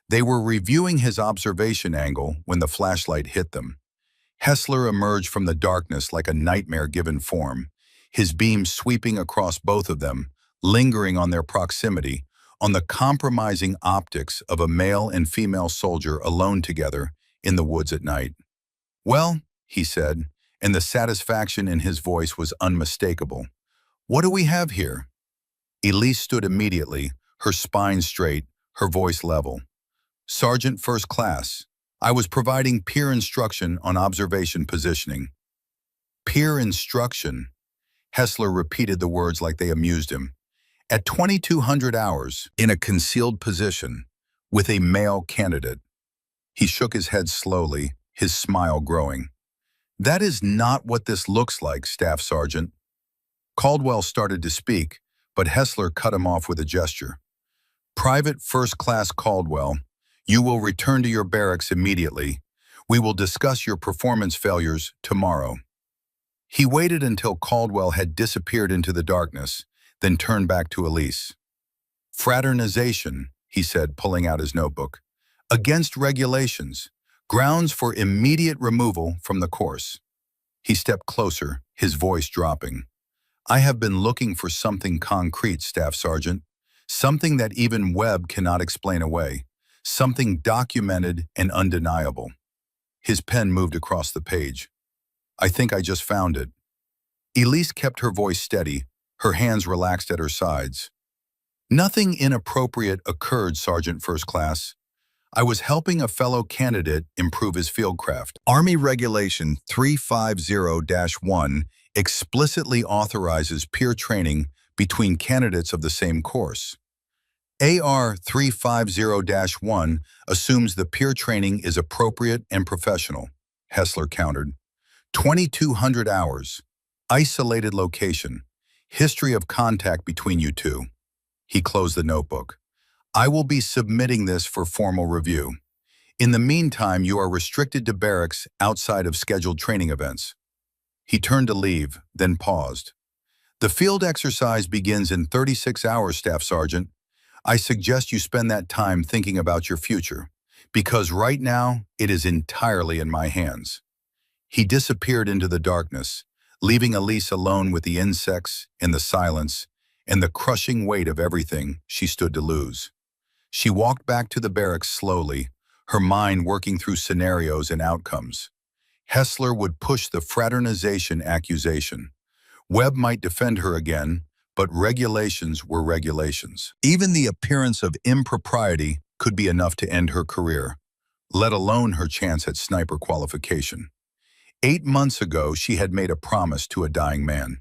They were reviewing his observation angle when the flashlight hit them. Hessler emerged from the darkness like a nightmare given form, his beam sweeping across both of them, lingering on their proximity, on the compromising optics of a male and female soldier alone together in the woods at night. "Well," he said, and the satisfaction in his voice was unmistakable. "What do we have here?" Elise stood immediately, her spine straight, her voice level. "Sergeant First Class, I was providing peer instruction on observation positioning." "Peer instruction?" Hessler repeated the words like they amused him. "At 2200 hours, in a concealed position, with a male candidate." He shook his head slowly, his smile growing. "That is not what this looks like, Staff Sergeant." Caldwell started to speak, but Hessler cut him off with a gesture. "Private First Class Caldwell, you will return to your barracks immediately. We will discuss your performance failures tomorrow." He waited until Caldwell had disappeared into the darkness, then turned back to Elise. "Fraternization," he said, pulling out his notebook. "Against regulations. Grounds for immediate removal from the course." He stepped closer, his voice dropping. "I have been looking for something concrete, Staff Sergeant. Something that even Webb cannot explain away. Something documented and undeniable." His pen moved across the page. "I think I just found it." Elise kept her voice steady, her hands relaxed at her sides. "Nothing inappropriate occurred, Sergeant First Class. I was helping a fellow candidate improve his fieldcraft. Army Regulation 350-1 explicitly authorizes peer training between candidates of the same course. AR 350-1 assumes the peer training is appropriate and professional," Hessler countered. 2200 hours. Isolated location. History of contact between you two." He closed the notebook. "I will be submitting this for formal review. In the meantime, you are restricted to barracks outside of scheduled training events." He turned to leave, then paused. "The field exercise begins in 36 hours, Staff Sergeant. I suggest you spend that time thinking about your future, because right now it is entirely in my hands." He disappeared into the darkness, leaving Elise alone with the insects and the silence and the crushing weight of everything she stood to lose. She walked back to the barracks slowly, her mind working through scenarios and outcomes. Hessler would push the fraternization accusation. Webb might defend her again, but regulations were regulations. Even the appearance of impropriety could be enough to end her career, let alone her chance at sniper qualification. 8 months ago, she had made a promise to a dying man.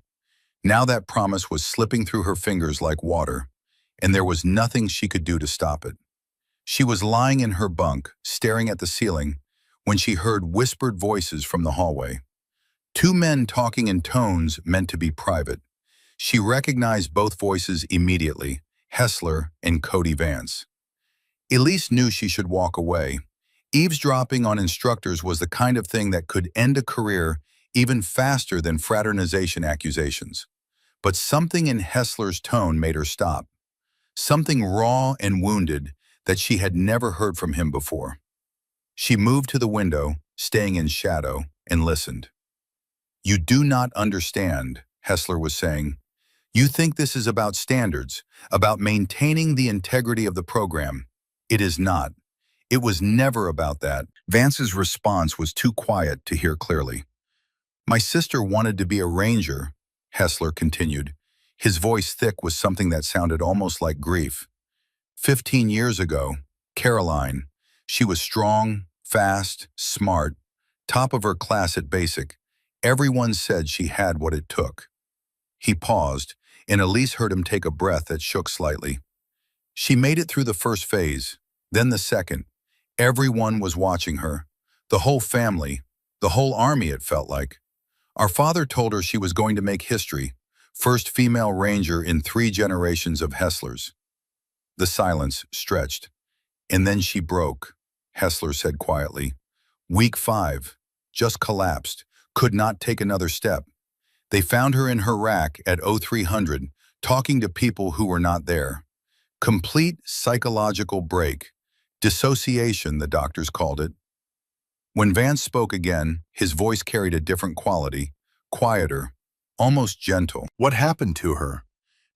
Now that promise was slipping through her fingers like water, and there was nothing she could do to stop it. She was lying in her bunk, staring at the ceiling, when she heard whispered voices from the hallway. 2 men talking in tones meant to be private. She recognized both voices immediately, Hessler and Cody Vance. Elise knew she should walk away. Eavesdropping on instructors was the kind of thing that could end a career even faster than fraternization accusations. But something in Hessler's tone made her stop. Something raw and wounded that she had never heard from him before. She moved to the window, staying in shadow, and listened. "You do not understand," Hessler was saying. "You think this is about standards, about maintaining the integrity of the program. It is not. It was never about that." Vance's response was too quiet to hear clearly. "My sister wanted to be a ranger," Hessler continued, his voice thick with something that sounded almost like grief. 15 years ago, Caroline, she was strong, fast, smart. top of her class at basic. Everyone said she had what it took. He paused, and Elise heard him take a breath that shook slightly. She made it through the first phase, then the second. Everyone was watching her. The whole family, the whole army, it felt like. Our father told her she was going to make history, first female ranger in 3 generations of Hesslers. The silence stretched. And then she broke, Hessler said quietly. Week 5, just collapsed, could not take another step. They found her in her rack at 0300, talking to people who were not there. Complete psychological break. Dissociation, the doctors called it. When Vance spoke again, his voice carried a different quality, quieter, almost gentle. What happened to her?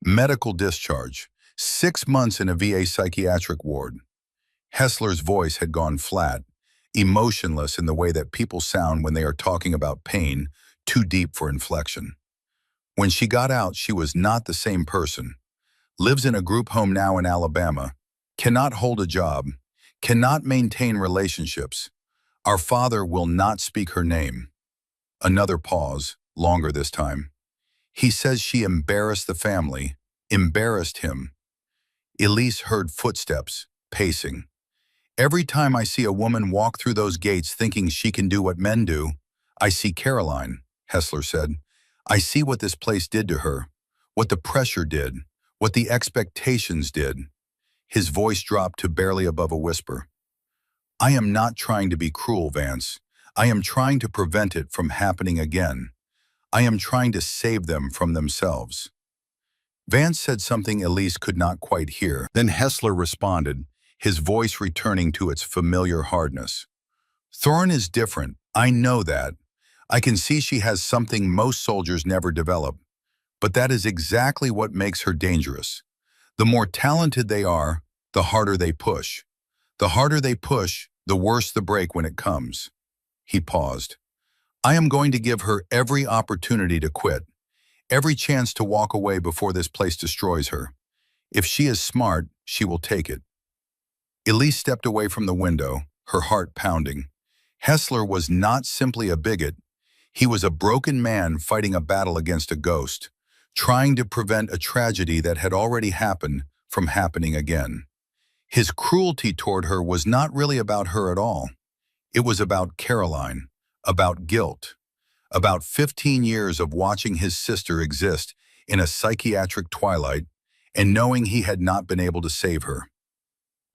Medical discharge. 6 months in a VA psychiatric ward. Hessler's voice had gone flat, emotionless in the way that people sound when they are talking about pain, too deep for inflection. When she got out, she was not the same person. Lives in a group home now in Alabama. Cannot hold a job. Cannot maintain relationships. Our father will not speak her name. Another pause, longer this time. He says she embarrassed the family, embarrassed him. Elise heard footsteps, pacing. Every time I see a woman walk through those gates thinking she can do what men do, I see Caroline, Hessler said. I see what this place did to her, what the pressure did, what the expectations did. His voice dropped to barely above a whisper. I am not trying to be cruel, Vance. I am trying to prevent it from happening again. I am trying to save them from themselves. Vance said something Elise could not quite hear. Then Hessler responded, his voice returning to its familiar hardness. Thorne is different. I know that. I can see she has something most soldiers never develop. But that is exactly what makes her dangerous. The more talented they are, the harder they push. The harder they push, the worse the break when it comes. He paused. I am going to give her every opportunity to quit, every chance to walk away before this place destroys her. If she is smart, she will take it. Elise stepped away from the window, her heart pounding. Hessler was not simply a bigot. He was a broken man fighting a battle against a ghost, trying to prevent a tragedy that had already happened from happening again. His cruelty toward her was not really about her at all. It was about Caroline, about guilt, about 15 years of watching his sister exist in a psychiatric twilight and knowing he had not been able to save her.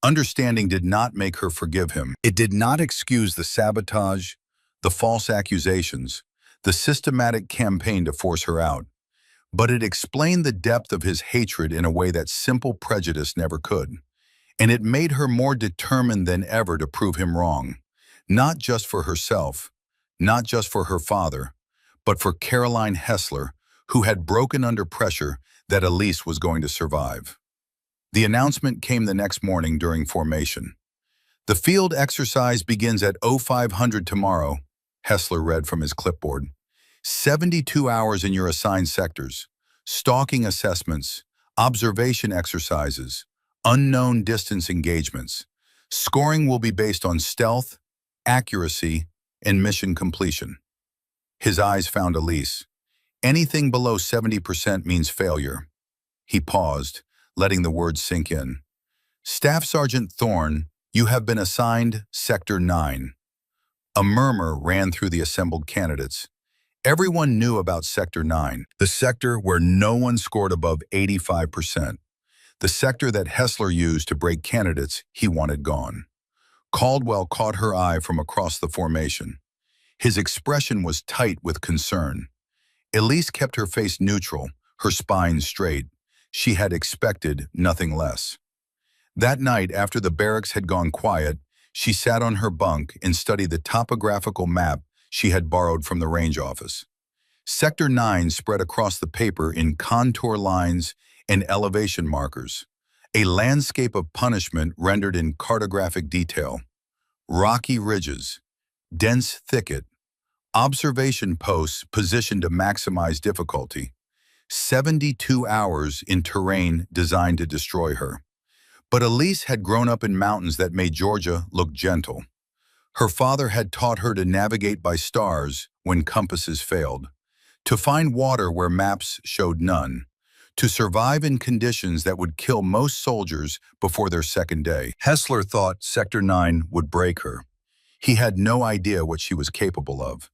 Understanding did not make her forgive him. It did not excuse the sabotage, the false accusations, the systematic campaign to force her out. But it explained the depth of his hatred in a way that simple prejudice never could. And it made her more determined than ever to prove him wrong, not just for herself, not just for her father, but for Caroline Hessler, who had broken under pressure that Elise was going to survive. The announcement came the next morning during formation. The field exercise begins at 0500 tomorrow, Hessler read from his clipboard. 72 hours in your assigned sectors, stalking assessments, observation exercises, unknown distance engagements. Scoring will be based on stealth, accuracy, and mission completion. His eyes found Elise. Anything below 70% means failure. He paused, letting the words sink in. Staff Sergeant Thorne, you have been assigned Sector 9. A murmur ran through the assembled candidates. Everyone knew about Sector 9, the sector where no one scored above 85%. The sector that Hessler used to break candidates he wanted gone. Caldwell caught her eye from across the formation. His expression was tight with concern. Elise kept her face neutral, her spine straight. She had expected nothing less. That night, after the barracks had gone quiet, she sat on her bunk and studied the topographical map she had borrowed from the range office. Sector 9 spread across the paper in contour lines and elevation markers, a landscape of punishment rendered in cartographic detail. Rocky ridges, dense thicket, observation posts positioned to maximize difficulty. 72 hours in terrain designed to destroy her. But Elise had grown up in mountains that made Georgia look gentle. Her father had taught her to navigate by stars when compasses failed, to find water where maps showed none, to survive in conditions that would kill most soldiers before their second day. Hessler thought Sector 9 would break her. He had no idea what she was capable of.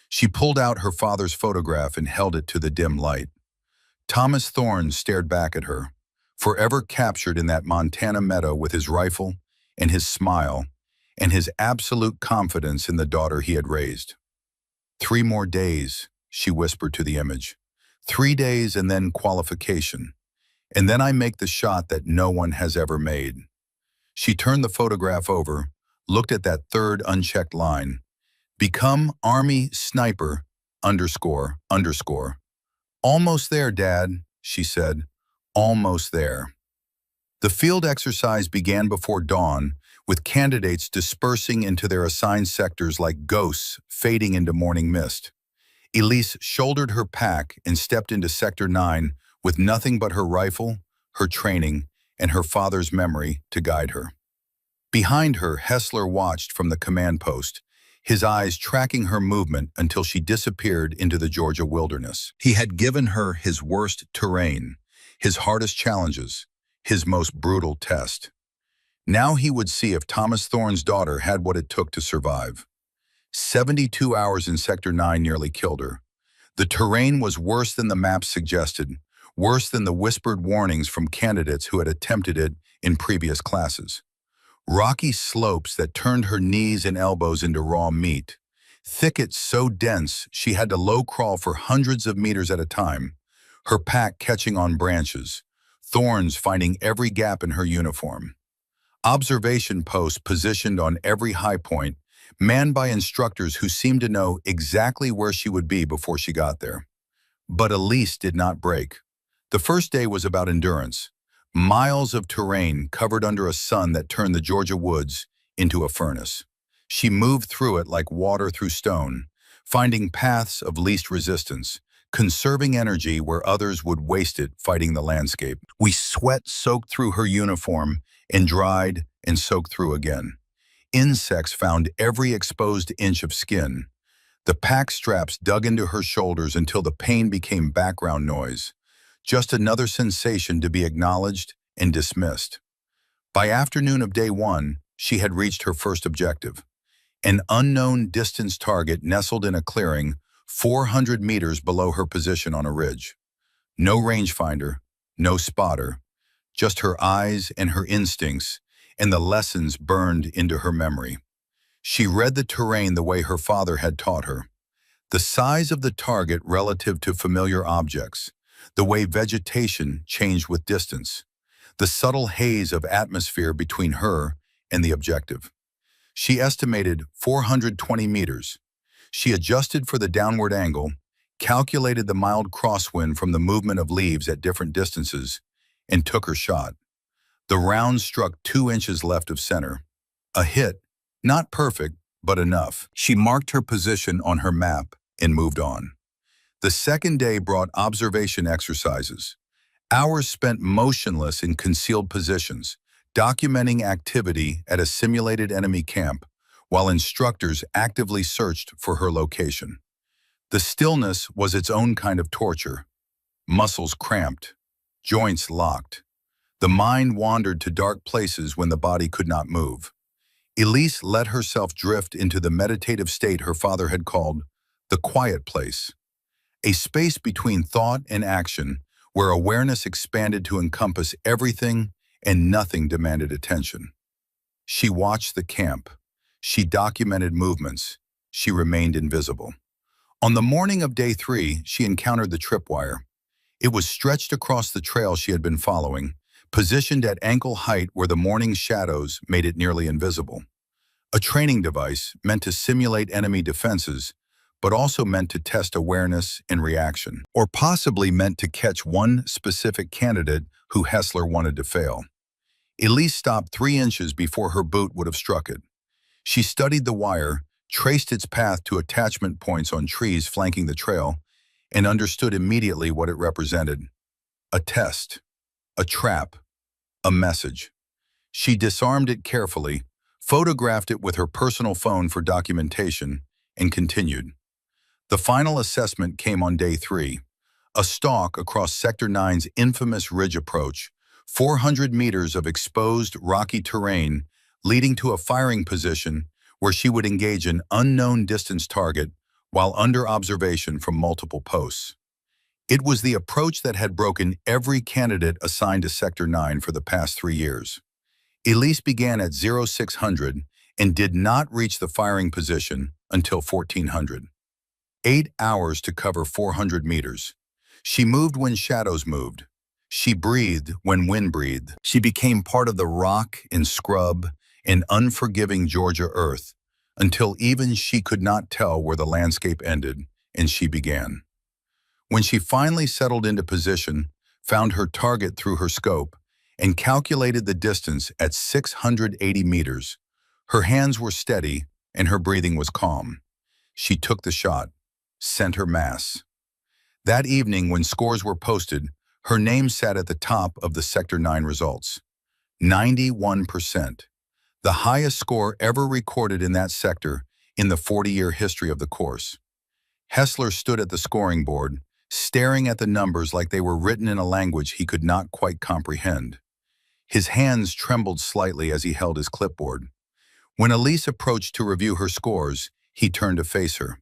She pulled out her father's photograph and held it to the dim light. Thomas Thorne stared back at her, forever captured in that Montana meadow with his rifle and his smile and his absolute confidence in the daughter he had raised. 3 more days, she whispered to the image. 3 days and then qualification. And then I make the shot that no one has ever made. She turned the photograph over, looked at that third unchecked line. Become Army Sniper __. Almost there, Dad, she said. Almost there. The field exercise began before dawn, with candidates dispersing into their assigned sectors like ghosts fading into morning mist. Elise shouldered her pack and stepped into Sector 9 with nothing but her rifle, her training, and her father's memory to guide her. Behind her, Hessler watched from the command post, his eyes tracking her movement until she disappeared into the Georgia wilderness. He had given her his worst terrain, his hardest challenges, his most brutal test. Now he would see if Thomas Thorne's daughter had what it took to survive. 72 hours in Sector 9 nearly killed her. The terrain was worse than the maps suggested, worse than the whispered warnings from candidates who had attempted it in previous classes. Rocky slopes that turned her knees and elbows into raw meat. Thickets so dense she had to low crawl for hundreds of meters at a time, her pack catching on branches, thorns finding every gap in her uniform. Observation posts positioned on every high point, manned by instructors who seemed to know exactly where she would be before she got there. But Elise did not break. The first day was about endurance. Miles of terrain covered under a sun that turned the Georgia woods into a furnace. She moved through it like water through stone, finding paths of least resistance, conserving energy where others would waste it fighting the landscape. Sweat soaked through her uniform and dried and soaked through again. Insects found every exposed inch of skin. The pack straps dug into her shoulders until the pain became background noise. Just another sensation to be acknowledged and dismissed. By afternoon of day 1, she had reached her first objective. An unknown distance target nestled in a clearing 400 meters below her position on a ridge. No rangefinder, no spotter, just her eyes and her instincts, and the lessons burned into her memory. She read the terrain the way her father had taught her. The size of the target relative to familiar objects, the way vegetation changed with distance, the subtle haze of atmosphere between her and the objective. She estimated 420 meters. She adjusted for the downward angle, calculated the mild crosswind from the movement of leaves at different distances, and took her shot. The round struck 2 inches left of center. A hit, not perfect, but enough. She marked her position on her map and moved on. The second day brought observation exercises, hours spent motionless in concealed positions, documenting activity at a simulated enemy camp, while instructors actively searched for her location. The stillness was its own kind of torture. Muscles cramped, joints locked. The mind wandered to dark places when the body could not move. Elise let herself drift into the meditative state her father had called the quiet place, a space between thought and action where awareness expanded to encompass everything and nothing demanded attention. She watched the camp. She documented movements. She remained invisible. On the morning of day 3, she encountered the tripwire. It was stretched across the trail she had been following, positioned at ankle height where the morning shadows made it nearly invisible. A training device meant to simulate enemy defenses, but also meant to test awareness and reaction, or possibly meant to catch one specific candidate who Hessler wanted to fail. Elise stopped 3 inches before her boot would have struck it. She studied the wire, traced its path to attachment points on trees flanking the trail, and understood immediately what it represented. A test, a trap, a message. She disarmed it carefully, photographed it with her personal phone for documentation, and continued. The final assessment came on day 3, a stalk across Sector 9's infamous ridge approach, 400 meters of exposed rocky terrain leading to a firing position where she would engage an unknown distance target while under observation from multiple posts. It was the approach that had broken every candidate assigned to Sector 9 for the past 3 years. Elise began at 0600 and did not reach the firing position until 1400. 8 hours to cover 400 meters. She moved when shadows moved. She breathed when wind breathed. She became part of the rock and scrub and unforgiving Georgia earth until even she could not tell where the landscape ended and she began. When she finally settled into position, found her target through her scope, and calculated the distance at 680 meters, her hands were steady and her breathing was calm. She took the shot, center mass. That evening, when scores were posted, her name sat at the top of the Sector 9 results. 91%, the highest score ever recorded in that sector in the 40-year history of the course. Hessler stood at the scoring board, staring at the numbers like they were written in a language he could not quite comprehend. His hands trembled slightly as he held his clipboard. When Elise approached to review her scores, he turned to face her.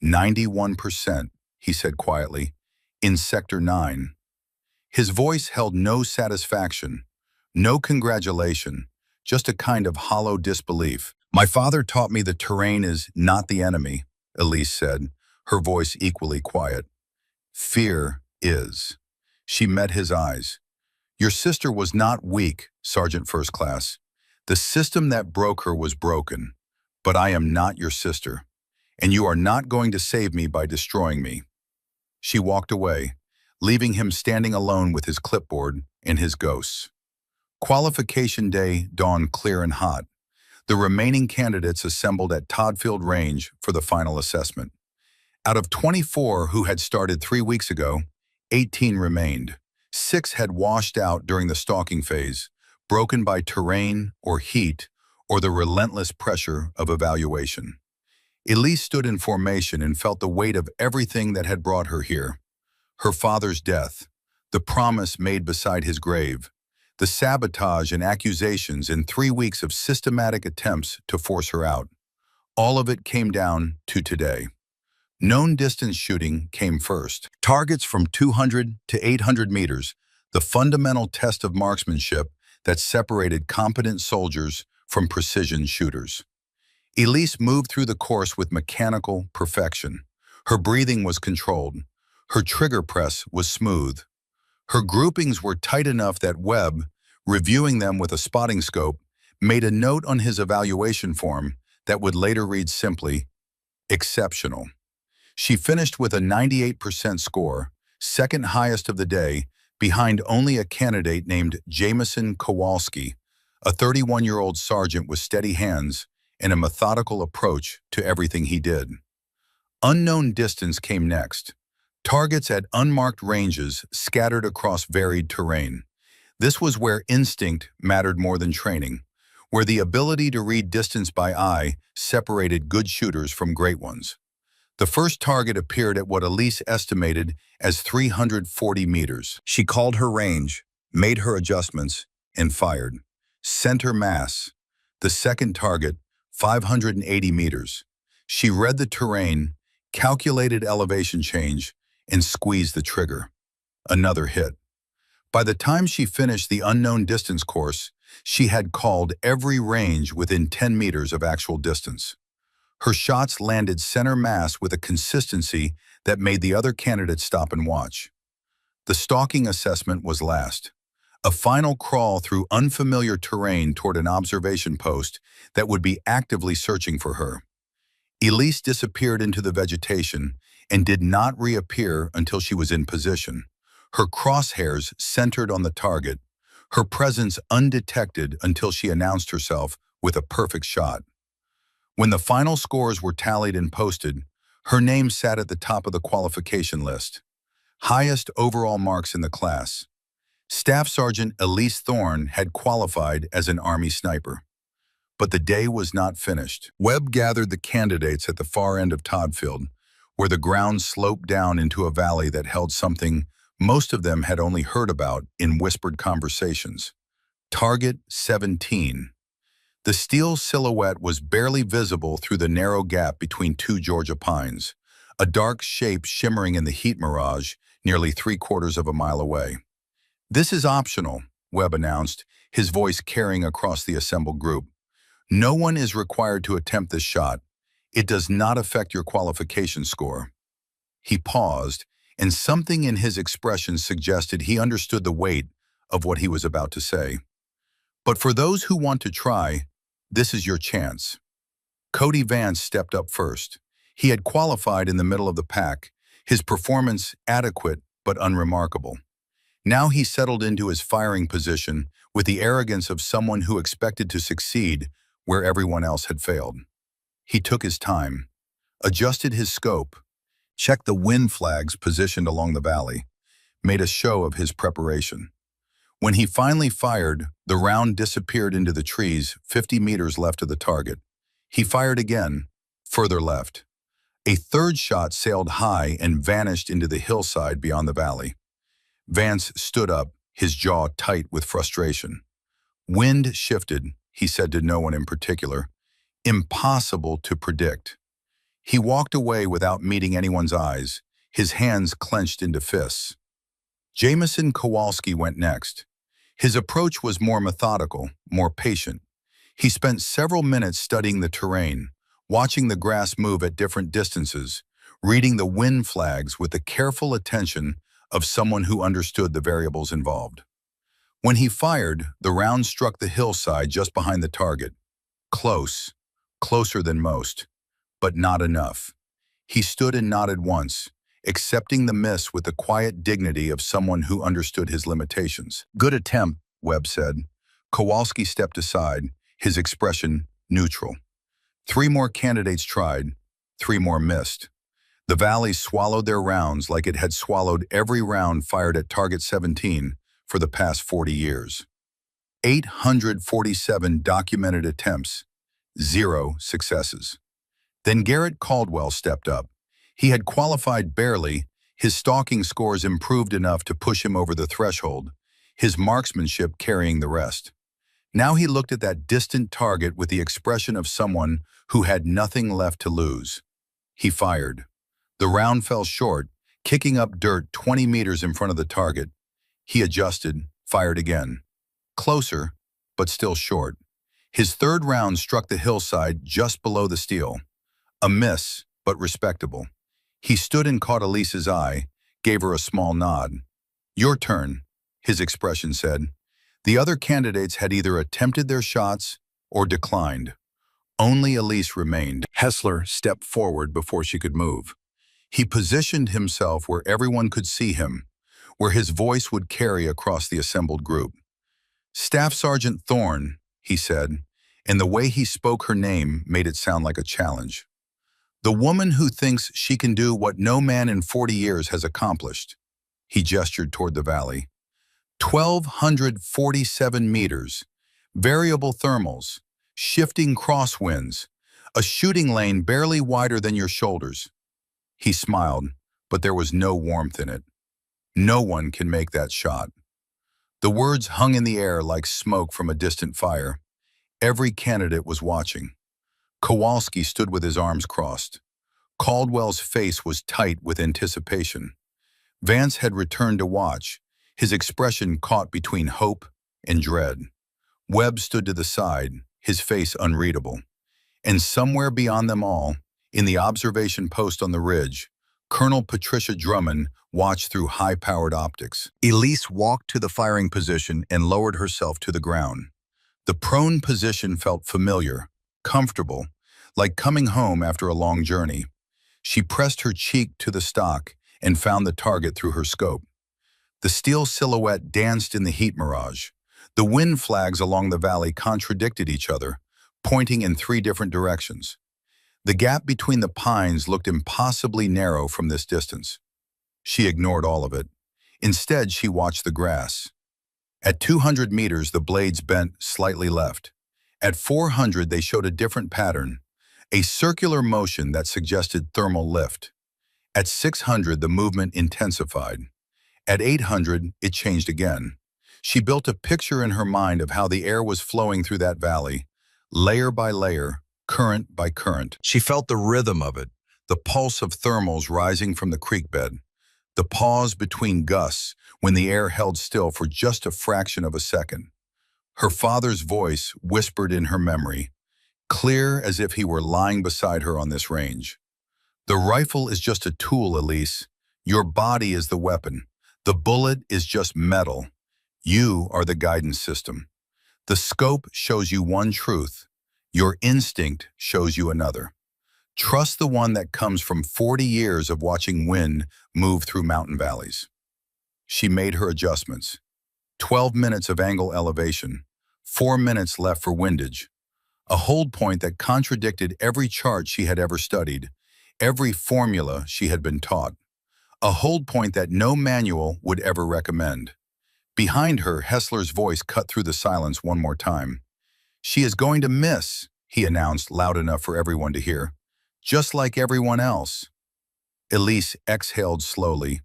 91%, he said quietly, in Sector 9. His voice held no satisfaction, no congratulation, just a kind of hollow disbelief. My father taught me the terrain is not the enemy, Elise said, her voice equally quiet. Fear is. She met his eyes. Your sister was not weak, Sergeant First Class. The system that broke her was broken, but I am not your sister, and you are not going to save me by destroying me. She walked away, leaving him standing alone with his clipboard and his ghosts. Qualification day dawned clear and hot. The remaining candidates assembled at Toddfield Range for the final assessment. Out of 24 who had started 3 weeks ago, 18 remained. 6 had washed out during the stalking phase, broken by terrain or heat or the relentless pressure of evaluation. Elise stood in formation and felt the weight of everything that had brought her here. Her father's death, the promise made beside his grave, the sabotage and accusations in 3 weeks of systematic attempts to force her out. All of it came down to today. Known distance shooting came first. Targets from 200 to 800 meters, the fundamental test of marksmanship that separated competent soldiers from precision shooters. Elise moved through the course with mechanical perfection. Her breathing was controlled. Her trigger press was smooth. Her groupings were tight enough that Webb, reviewing them with a spotting scope, made a note on his evaluation form that would later read simply, exceptional. She finished with a 98% score, second highest of the day, behind only a candidate named Jameson Kowalski, a 31-year-old sergeant with steady hands and a methodical approach to everything he did. Unknown distance came next. Targets at unmarked ranges scattered across varied terrain. This was where instinct mattered more than training, where the ability to read distance by eye separated good shooters from great ones. The first target appeared at what Elise estimated as 340 meters. She called her range, made her adjustments, and fired. Center mass. The second target, 580 meters. She read the terrain, calculated elevation change, and squeezed the trigger. Another hit. By the time she finished the unknown distance course, she had called every range within 10 meters of actual distance. Her shots landed center mass with a consistency that made the other candidates stop and watch. The stalking assessment was last. A final crawl through unfamiliar terrain toward an observation post that would be actively searching for her. Elise disappeared into the vegetation and did not reappear until she was in position, her crosshairs centered on the target, her presence undetected until she announced herself with a perfect shot. When the final scores were tallied and posted, her name sat at the top of the qualification list. Highest overall marks in the class. Staff Sergeant Elise Thorne had qualified as an Army sniper. But the day was not finished. Webb gathered the candidates at the far end of Toddfield, where the ground sloped down into a valley that held something most of them had only heard about in whispered conversations. Target 17. The steel silhouette was barely visible through the narrow gap between two Georgia pines, a dark shape shimmering in the heat mirage nearly 3/4 of a mile away. "This is optional," Webb announced, his voice carrying across the assembled group. "No one is required to attempt this shot. It does not affect your qualification score." He paused, and something in his expression suggested he understood the weight of what he was about to say. "But for those who want to try, this is your chance." Cody Vance stepped up first. He had qualified in the middle of the pack, his performance adequate but unremarkable. Now he settled into his firing position with the arrogance of someone who expected to succeed where everyone else had failed. He took his time, adjusted his scope, checked the wind flags positioned along the valley, made a show of his preparation. When he finally fired, the round disappeared into the trees 50 meters left of the target. He fired again, further left. A third shot sailed high and vanished into the hillside beyond the valley. Vance stood up, his jaw tight with frustration. "Wind shifted," he said to no one in particular. "Impossible to predict." He walked away without meeting anyone's eyes, his hands clenched into fists. Jameson Kowalski went next. His approach was more methodical, more patient. He spent several minutes studying the terrain, watching the grass move at different distances, reading the wind flags with the careful attention of someone who understood the variables involved. When he fired, the round struck the hillside just behind the target. Close, closer than most, but not enough. He stood and nodded once, accepting the miss with the quiet dignity of someone who understood his limitations. "Good attempt," Webb said. Kowalski stepped aside, his expression neutral. 3 more candidates tried, 3 more missed. The valley swallowed their rounds like it had swallowed every round fired at Target 17 for the past 40 years. 847 documented attempts, 0 successes. Then Garrett Caldwell stepped up. He had qualified barely, his stalking scores improved enough to push him over the threshold, his marksmanship carrying the rest. Now he looked at that distant target with the expression of someone who had nothing left to lose. He fired. The round fell short, kicking up dirt 20 meters in front of the target. He adjusted, fired again. Closer, but still short. His third round struck the hillside just below the steel. A miss, but respectable. He stood and caught Elise's eye, gave her a small nod. "Your turn," his expression said. The other candidates had either attempted their shots or declined. Only Elise remained. Hessler stepped forward before she could move. He positioned himself where everyone could see him, where his voice would carry across the assembled group. "Staff Sergeant Thorne," he said, and the way he spoke her name made it sound like a challenge. "The woman who thinks she can do what no man in 40 years has accomplished." He gestured toward the valley. 1,247 meters, variable thermals, shifting crosswinds, a shooting lane barely wider than your shoulders. He smiled, but there was no warmth in it. "No one can make that shot." The words hung in the air like smoke from a distant fire. Every candidate was watching. Kowalski stood with his arms crossed. Caldwell's face was tight with anticipation. Vance had returned to watch, his expression caught between hope and dread. Webb stood to the side, his face unreadable. And somewhere beyond them all, in the observation post on the ridge, Colonel Patricia Drummond watched through high-powered optics. Elise walked to the firing position and lowered herself to the ground. The prone position felt familiar, comfortable, like coming home after a long journey. She pressed her cheek to the stock and found the target through her scope. The steel silhouette danced in the heat mirage. The wind flags along the valley contradicted each other, pointing in 3 different directions. The gap between the pines looked impossibly narrow from this distance. She ignored all of it. Instead, she watched the grass. At 200 meters, the blades bent slightly left. At 400, they showed a different pattern, a circular motion that suggested thermal lift. At 600, the movement intensified. At 800, it changed again. She built a picture in her mind of how the air was flowing through that valley, layer by layer, current by current. She felt the rhythm of it, the pulse of thermals rising from the creek bed, the pause between gusts when the air held still for just a fraction of a second. Her father's voice whispered in her memory, clear as if he were lying beside her on this range. The rifle is just a tool, Elise. Your body is the weapon. The bullet is just metal. You are the guidance system. The scope shows you one truth. Your instinct shows you another. Trust the one that comes from 40 years of watching wind move through mountain valleys. She made her adjustments. 12 minutes of angle elevation, 4 minutes left for windage, a hold point that contradicted every chart she had ever studied, every formula she had been taught, a hold point that no manual would ever recommend. Behind her, Hessler's voice cut through the silence one more time. She is going to miss, he announced loud enough for everyone to hear, just like everyone else. Elise exhaled slowly.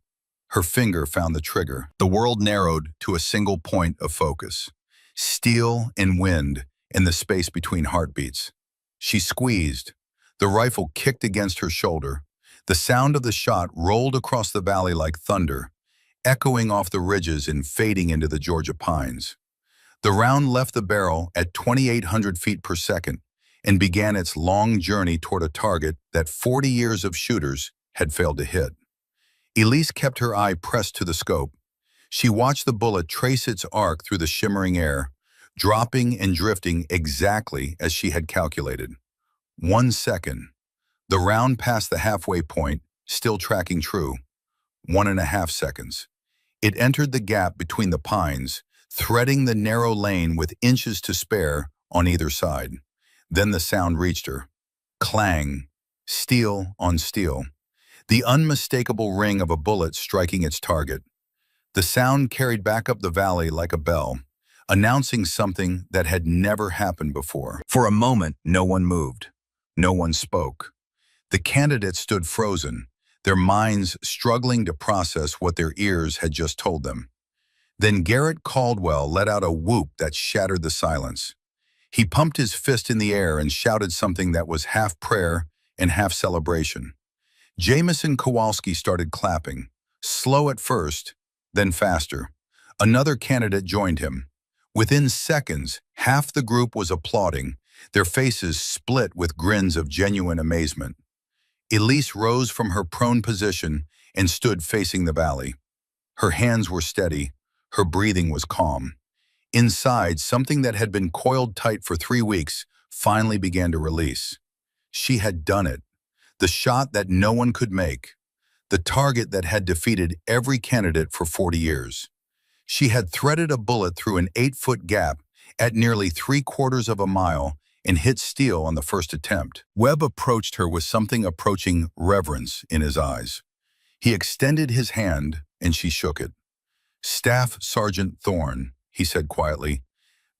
Her finger found the trigger. The world narrowed to a single point of focus. Steel and wind in the space between heartbeats. She squeezed. The rifle kicked against her shoulder. The sound of the shot rolled across the valley like thunder, echoing off the ridges and fading into the Georgia pines. The round left the barrel at 2,800 feet per second and began its long journey toward a target that 40 years of shooters had failed to hit. Elise kept her eye pressed to the scope. She watched the bullet trace its arc through the shimmering air, dropping and drifting exactly as she had calculated. 1 second. The round passed the halfway point, still tracking true. 1.5 seconds. It entered the gap between the pines, threading the narrow lane with inches to spare on either side. Then the sound reached her. Clang. Steel on steel. The unmistakable ring of a bullet striking its target. The sound carried back up the valley like a bell, announcing something that had never happened before. For a moment, no one moved. No one spoke. The candidates stood frozen, their minds struggling to process what their ears had just told them. Then Garrett Caldwell let out a whoop that shattered the silence. He pumped his fist in the air and shouted something that was half prayer and half celebration. Jameson Kowalski started clapping, slow at first, then faster. Another candidate joined him. Within seconds, half the group was applauding, their faces split with grins of genuine amazement. Elise rose from her prone position and stood facing the valley. Her hands were steady, her breathing was calm. Inside, something that had been coiled tight for 3 weeks finally began to release. She had done it. The shot that no one could make. The target that had defeated every candidate for 40 years. She had threaded a bullet through an 8-foot gap at nearly 3/4 of a mile and hit steel on the first attempt. Webb approached her with something approaching reverence in his eyes. He extended his hand and she shook it. "Staff Sergeant Thorne," he said quietly,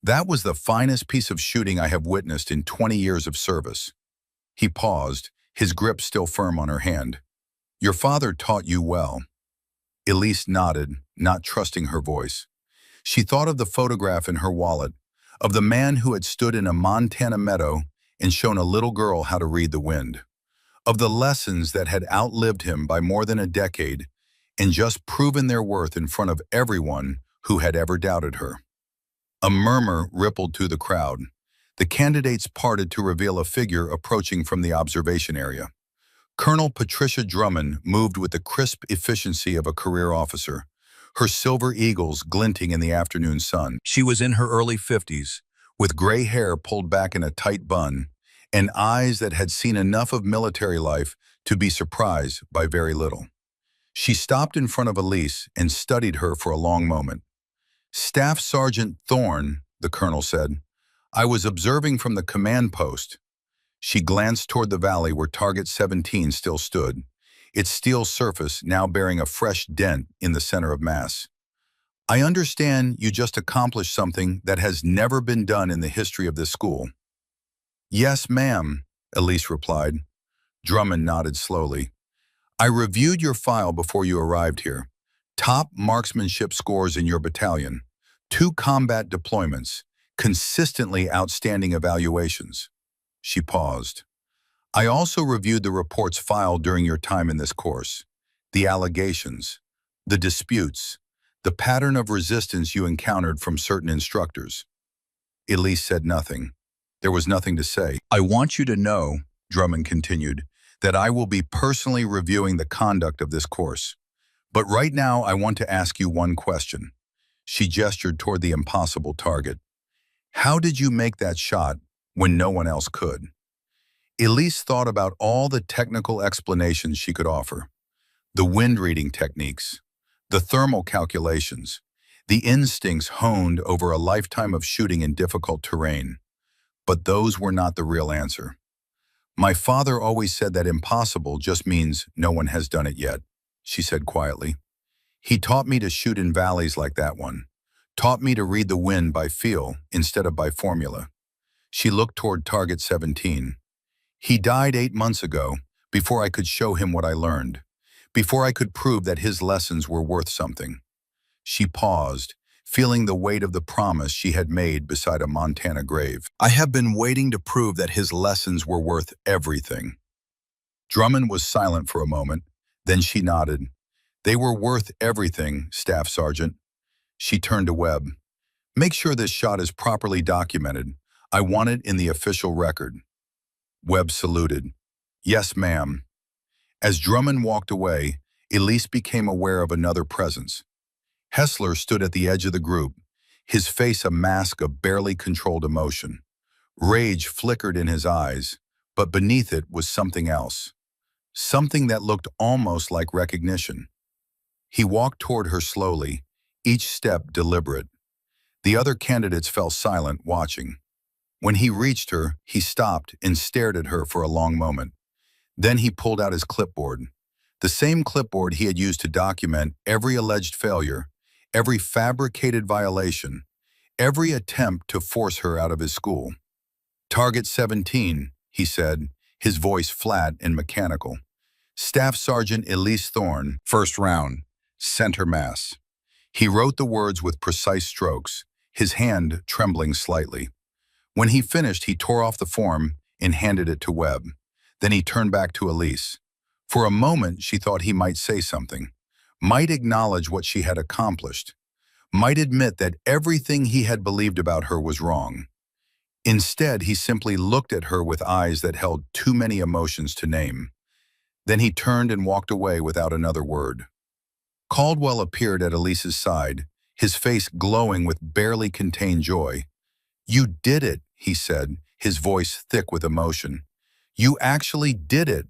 "that was the finest piece of shooting I have witnessed in 20 years of service." He paused, his grip still firm on her hand. "Your father taught you well." Elise nodded, not trusting her voice. She thought of the photograph in her wallet, of the man who had stood in a Montana meadow and shown a little girl how to read the wind, of the lessons that had outlived him by more than a decade and just proven their worth in front of everyone who had ever doubted her. A murmur rippled through the crowd. The candidates parted to reveal a figure approaching from the observation area. Colonel Patricia Drummond moved with the crisp efficiency of a career officer, her silver eagles glinting in the afternoon sun. She was in her early 50s, with gray hair pulled back in a tight bun, and eyes that had seen enough of military life to be surprised by very little. She stopped in front of Elise and studied her for a long moment. "Staff Sergeant Thorne," the colonel said, "I was observing from the command post." She glanced toward the valley where Target 17 still stood, its steel surface now bearing a fresh dent in the center of mass. I understand you just accomplished something that has never been done in the history of this school. Yes, ma'am, Elise replied. Drummond nodded slowly. I reviewed your file before you arrived here. Top marksmanship scores in your battalion. 2 combat deployments. Consistently outstanding evaluations. She paused. I also reviewed the reports filed during your time in this course. The allegations, the disputes, the pattern of resistance you encountered from certain instructors. Elise said nothing. There was nothing to say. I want you to know, Drummond continued, that I will be personally reviewing the conduct of this course. But right now I want to ask you one question. She gestured toward the impossible target. How did you make that shot when no one else could? Elise thought about all the technical explanations she could offer. The wind reading techniques, the thermal calculations, the instincts honed over a lifetime of shooting in difficult terrain. But those were not the real answer. My father always said that impossible just means no one has done it yet, she said quietly. He taught me to shoot in valleys like that one, taught me to read the wind by feel instead of by formula. She looked toward target 17. He died 8 months ago, before I could show him what I learned, before I could prove that his lessons were worth something. She paused, feeling the weight of the promise she had made beside a Montana grave. I have been waiting to prove that his lessons were worth everything. Drummond was silent for a moment, then she nodded. They were worth everything, Staff Sergeant. She turned to Webb. Make sure this shot is properly documented. I want it in the official record. Webb saluted. Yes, ma'am. As Drummond walked away, Elise became aware of another presence. Hessler stood at the edge of the group, his face a mask of barely controlled emotion. Rage flickered in his eyes, but beneath it was something else. Something that looked almost like recognition. He walked toward her slowly, each step deliberate. The other candidates fell silent, watching. When he reached her, he stopped and stared at her for a long moment. Then he pulled out his clipboard, the same clipboard he had used to document every alleged failure, every fabricated violation, every attempt to force her out of his school. Target 17, he said, his voice flat and mechanical. Staff Sergeant Elise Thorne, first round, center mass. He wrote the words with precise strokes, his hand trembling slightly. When he finished, he tore off the form and handed it to Webb. Then he turned back to Elise. For a moment, she thought he might say something, might acknowledge what she had accomplished, might admit that everything he had believed about her was wrong. Instead, he simply looked at her with eyes that held too many emotions to name. Then he turned and walked away without another word. Caldwell appeared at Elise's side, his face glowing with barely contained joy. You did it, he said, his voice thick with emotion. You actually did it.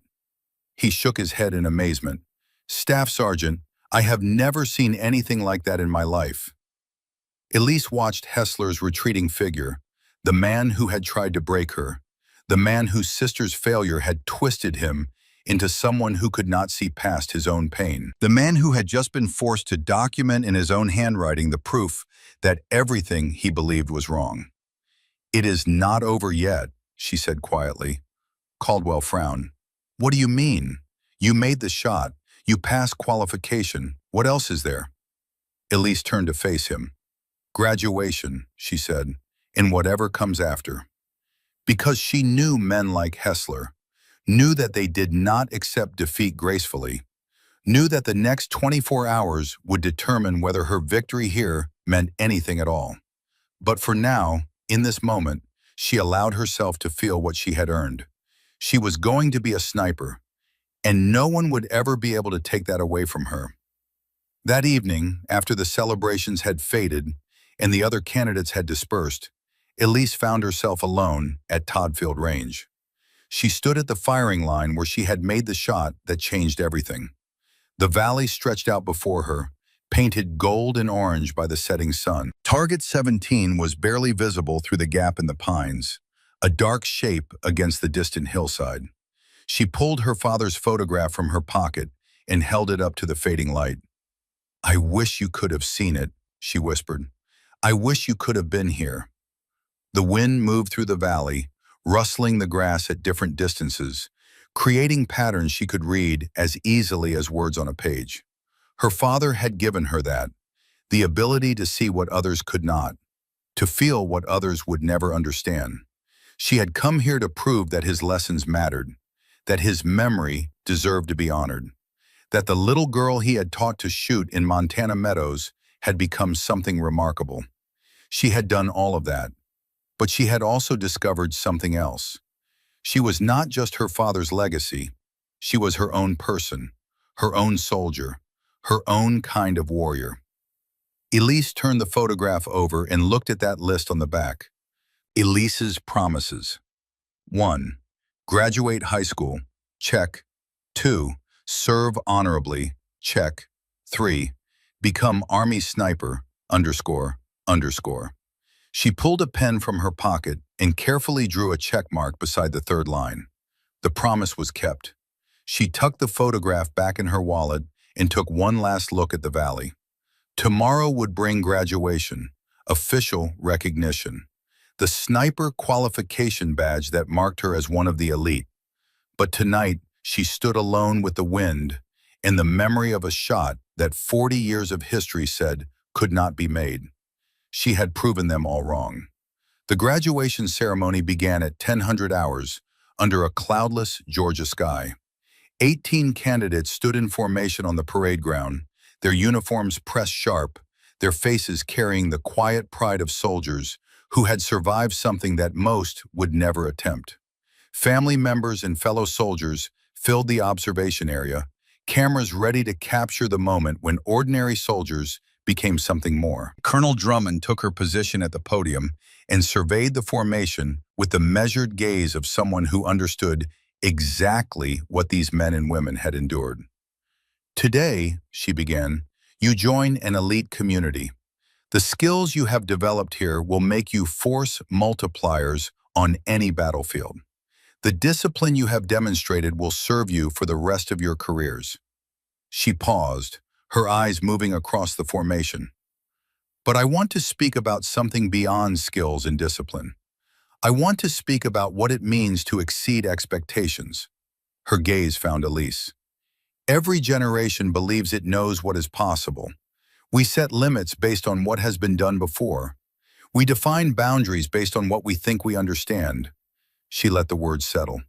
He shook his head in amazement. Staff Sergeant, I have never seen anything like that in my life. Elise watched Hessler's retreating figure, the man who had tried to break her, the man whose sister's failure had twisted him into someone who could not see past his own pain, the man who had just been forced to document in his own handwriting the proof that everything he believed was wrong. It is not over yet, she said quietly. Caldwell frowned. What do you mean? You made the shot. You passed qualification. What else is there? Elise turned to face him. Graduation, she said, and whatever comes after. Because she knew men like Hessler, knew that they did not accept defeat gracefully, knew that the next 24 hours would determine whether her victory here meant anything at all. But for now, in this moment, she allowed herself to feel what she had earned. She was going to be a sniper, and no one would ever be able to take that away from her. That evening, after the celebrations had faded and the other candidates had dispersed, Elise found herself alone at Toddfield Range. She stood at the firing line where she had made the shot that changed everything. The valley stretched out before her, painted gold and orange by the setting sun. Target 17 was barely visible through the gap in the pines, a dark shape against the distant hillside. She pulled her father's photograph from her pocket and held it up to the fading light. I wish you could have seen it, she whispered. "I wish you could have been here." The wind moved through the valley, rustling the grass at different distances, creating patterns she could read as easily as words on a page. Her father had given her that, the ability to see what others could not, to feel what others would never understand. She had come here to prove that his lessons mattered, that his memory deserved to be honored, that the little girl he had taught to shoot in Montana meadows had become something remarkable. She had done all of that, but she had also discovered something else. She was not just her father's legacy. She was her own person, her own soldier, her own kind of warrior. Elise turned the photograph over and looked at that list on the back. Elise's promises. 1. Graduate high school. Check. 2. Serve honorably. Check. 3. Become Army sniper, underscore, underscore. She pulled a pen from her pocket and carefully drew a check mark beside the third line. The promise was kept. She tucked the photograph back in her wallet and took one last look at the valley. Tomorrow would bring graduation, official recognition, the sniper qualification badge that marked her as one of the elite. But tonight, she stood alone with the wind and the memory of a shot that 40 years of history said could not be made. She had proven them all wrong. The graduation ceremony began at 1000 hours under a cloudless Georgia sky. 18 candidates stood in formation on the parade ground, their uniforms pressed sharp, their faces carrying the quiet pride of soldiers who had survived something that most would never attempt. Family members and fellow soldiers filled the observation area, cameras ready to capture the moment when ordinary soldiers became something more. Colonel Drummond took her position at the podium and surveyed the formation with the measured gaze of someone who understood exactly what these men and women had endured. "Today," she began, "you join an elite community. The skills you have developed here will make you force multipliers on any battlefield. The discipline you have demonstrated will serve you for the rest of your careers." She paused, her eyes moving across the formation. "But I want to speak about something beyond skills and discipline. I want to speak about what it means to exceed expectations." Her gaze found Elise. "Every generation believes it knows what is possible. We set limits based on what has been done before. We define boundaries based on what we think we understand." She let the words settle.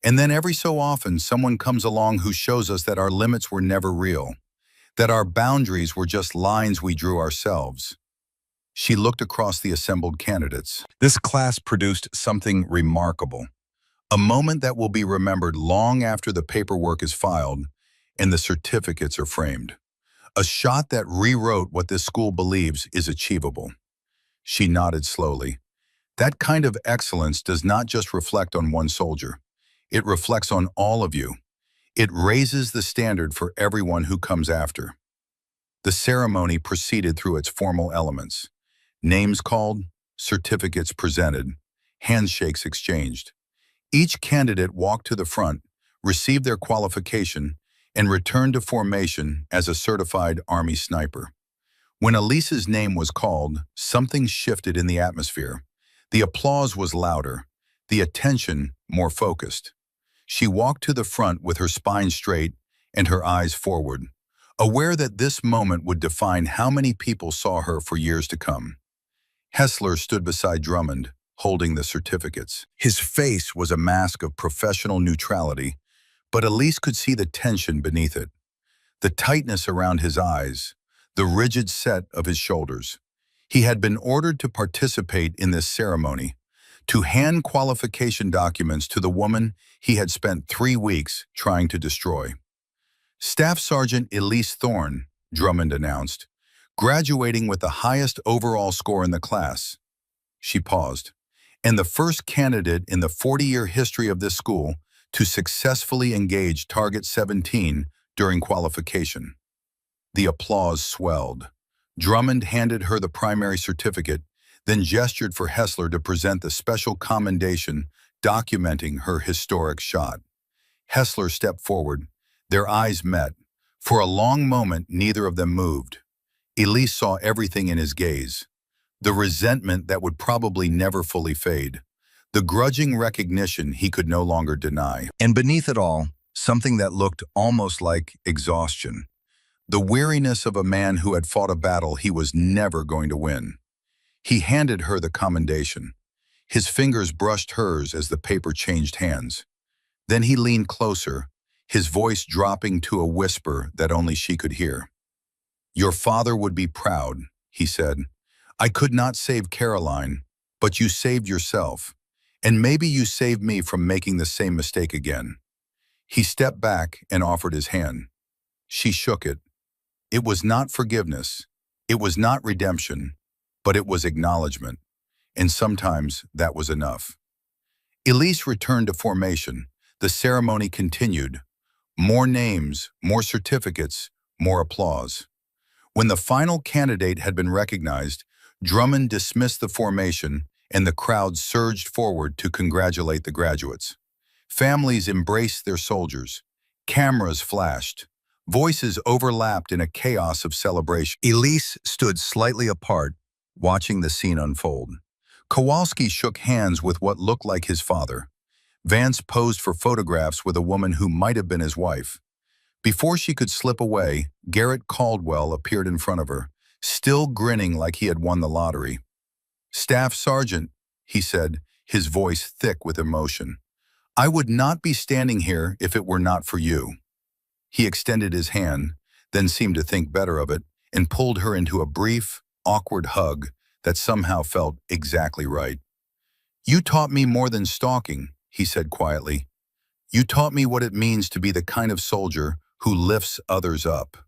"And then every so often, someone comes along who shows us that our limits were never real, that our boundaries were just lines we drew ourselves." She looked across the assembled candidates. This class produced something remarkable, a moment that will be remembered long after the paperwork is filed and the certificates are framed. A shot that rewrote what this school believes is achievable. She nodded slowly. That kind of excellence does not just reflect on one soldier. It reflects on all of you. It raises the standard for everyone who comes after. The ceremony proceeded through its formal elements. Names called, certificates presented, handshakes exchanged. Each candidate walked to the front, received their qualification, and returned to formation as a certified Army sniper. When Elise's name was called, something shifted in the atmosphere. The applause was louder, the attention more focused. She walked to the front with her spine straight and her eyes forward, aware that this moment would define how many people saw her for years to come. Hessler stood beside Drummond, holding the certificates. His face was a mask of professional neutrality, but Elise could see the tension beneath it, the tightness around his eyes, the rigid set of his shoulders. He had been ordered to participate in this ceremony, to hand qualification documents to the woman he had spent 3 weeks trying to destroy. "Staff Sergeant Elise Thorne," Drummond announced, "graduating with the highest overall score in the class." She paused. "And the first candidate in the 40-year history of this school to successfully engage Target 17 during qualification." The applause swelled. Drummond handed her the primary certificate, then gestured for Hessler to present the special commendation documenting her historic shot. Hessler stepped forward. Their eyes met. For a long moment, neither of them moved. Elise saw everything in his gaze. The resentment that would probably never fully fade. The grudging recognition he could no longer deny. And beneath it all, something that looked almost like exhaustion. The weariness of a man who had fought a battle he was never going to win. He handed her the commendation. His fingers brushed hers as the paper changed hands. Then he leaned closer, his voice dropping to a whisper that only she could hear. "Your father would be proud," he said. "I could not save Caroline, but you saved yourself. And maybe you saved me from making the same mistake again." He stepped back and offered his hand. She shook it. It was not forgiveness. It was not redemption, but it was acknowledgement. And sometimes that was enough. Elise returned to formation. The ceremony continued. More names, more certificates, more applause. When the final candidate had been recognized, Drummond dismissed the formation and the crowd surged forward to congratulate the graduates. Families embraced their soldiers. Cameras flashed. Voices overlapped in a chaos of celebration. Elise stood slightly apart, watching the scene unfold. Kowalski shook hands with what looked like his father. Vance posed for photographs with a woman who might have been his wife. Before she could slip away, Garrett Caldwell appeared in front of her, still grinning like he had won the lottery. "Staff Sergeant," he said, his voice thick with emotion. "I would not be standing here if it were not for you." He extended his hand, then seemed to think better of it, and pulled her into a brief, awkward hug that somehow felt exactly right. "You taught me more than stalking," he said quietly. "You taught me what it means to be the kind of soldier who lifts others up."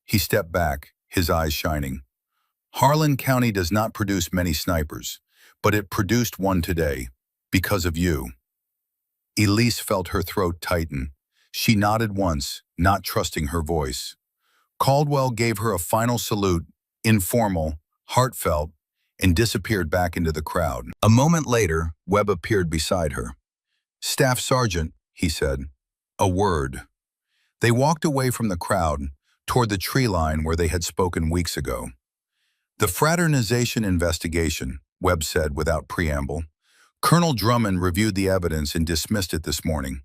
He stepped back, his eyes shining. "Harlan County does not produce many snipers, but it produced one today, because of you." Elise felt her throat tighten. She nodded once, not trusting her voice. Caldwell gave her a final salute, informal, heartfelt, and disappeared back into the crowd. A moment later, Webb appeared beside her. "Staff Sergeant," he said. "A word." They walked away from the crowd, toward the tree line where they had spoken weeks ago. "The fraternization investigation," Webb said without preamble. "Colonel Drummond reviewed the evidence and dismissed it this morning.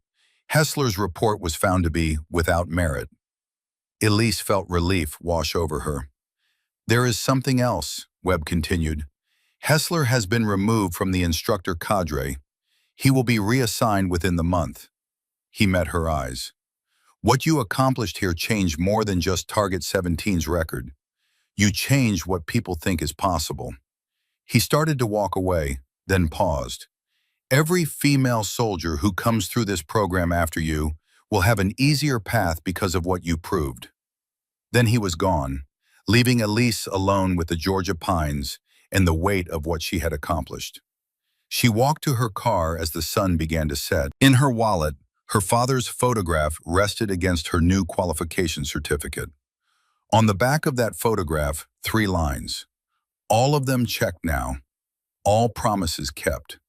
Hessler's report was found to be without merit." Elise felt relief wash over her. "There is something else," Webb continued. "Hessler has been removed from the instructor cadre. He will be reassigned within the month." He met her eyes. "What you accomplished here changed more than just Target 17's record. You changed what people think is possible." He started to walk away, then paused. "Every female soldier who comes through this program after you will have an easier path because of what you proved." Then he was gone, leaving Elise alone with the Georgia pines and the weight of what she had accomplished. She walked to her car as the sun began to set. In her wallet, her father's photograph rested against her new qualification certificate. On the back of that photograph, 3 lines. All of them checked now. All promises kept.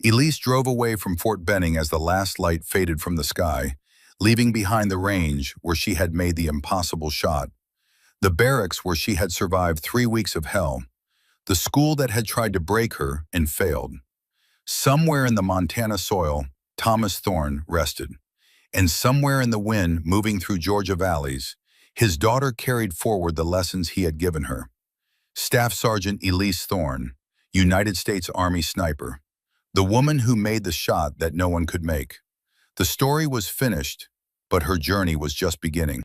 Elise drove away from Fort Benning as the last light faded from the sky, leaving behind the range where she had made the impossible shot, the barracks where she had survived 3 weeks of hell, the school that had tried to break her and failed. Somewhere in the Montana soil, Thomas Thorne rested, and somewhere in the wind moving through Georgia valleys, his daughter carried forward the lessons he had given her. Staff Sergeant Elise Thorne, United States Army sniper, the woman who made the shot that no one could make. The story was finished, but her journey was just beginning.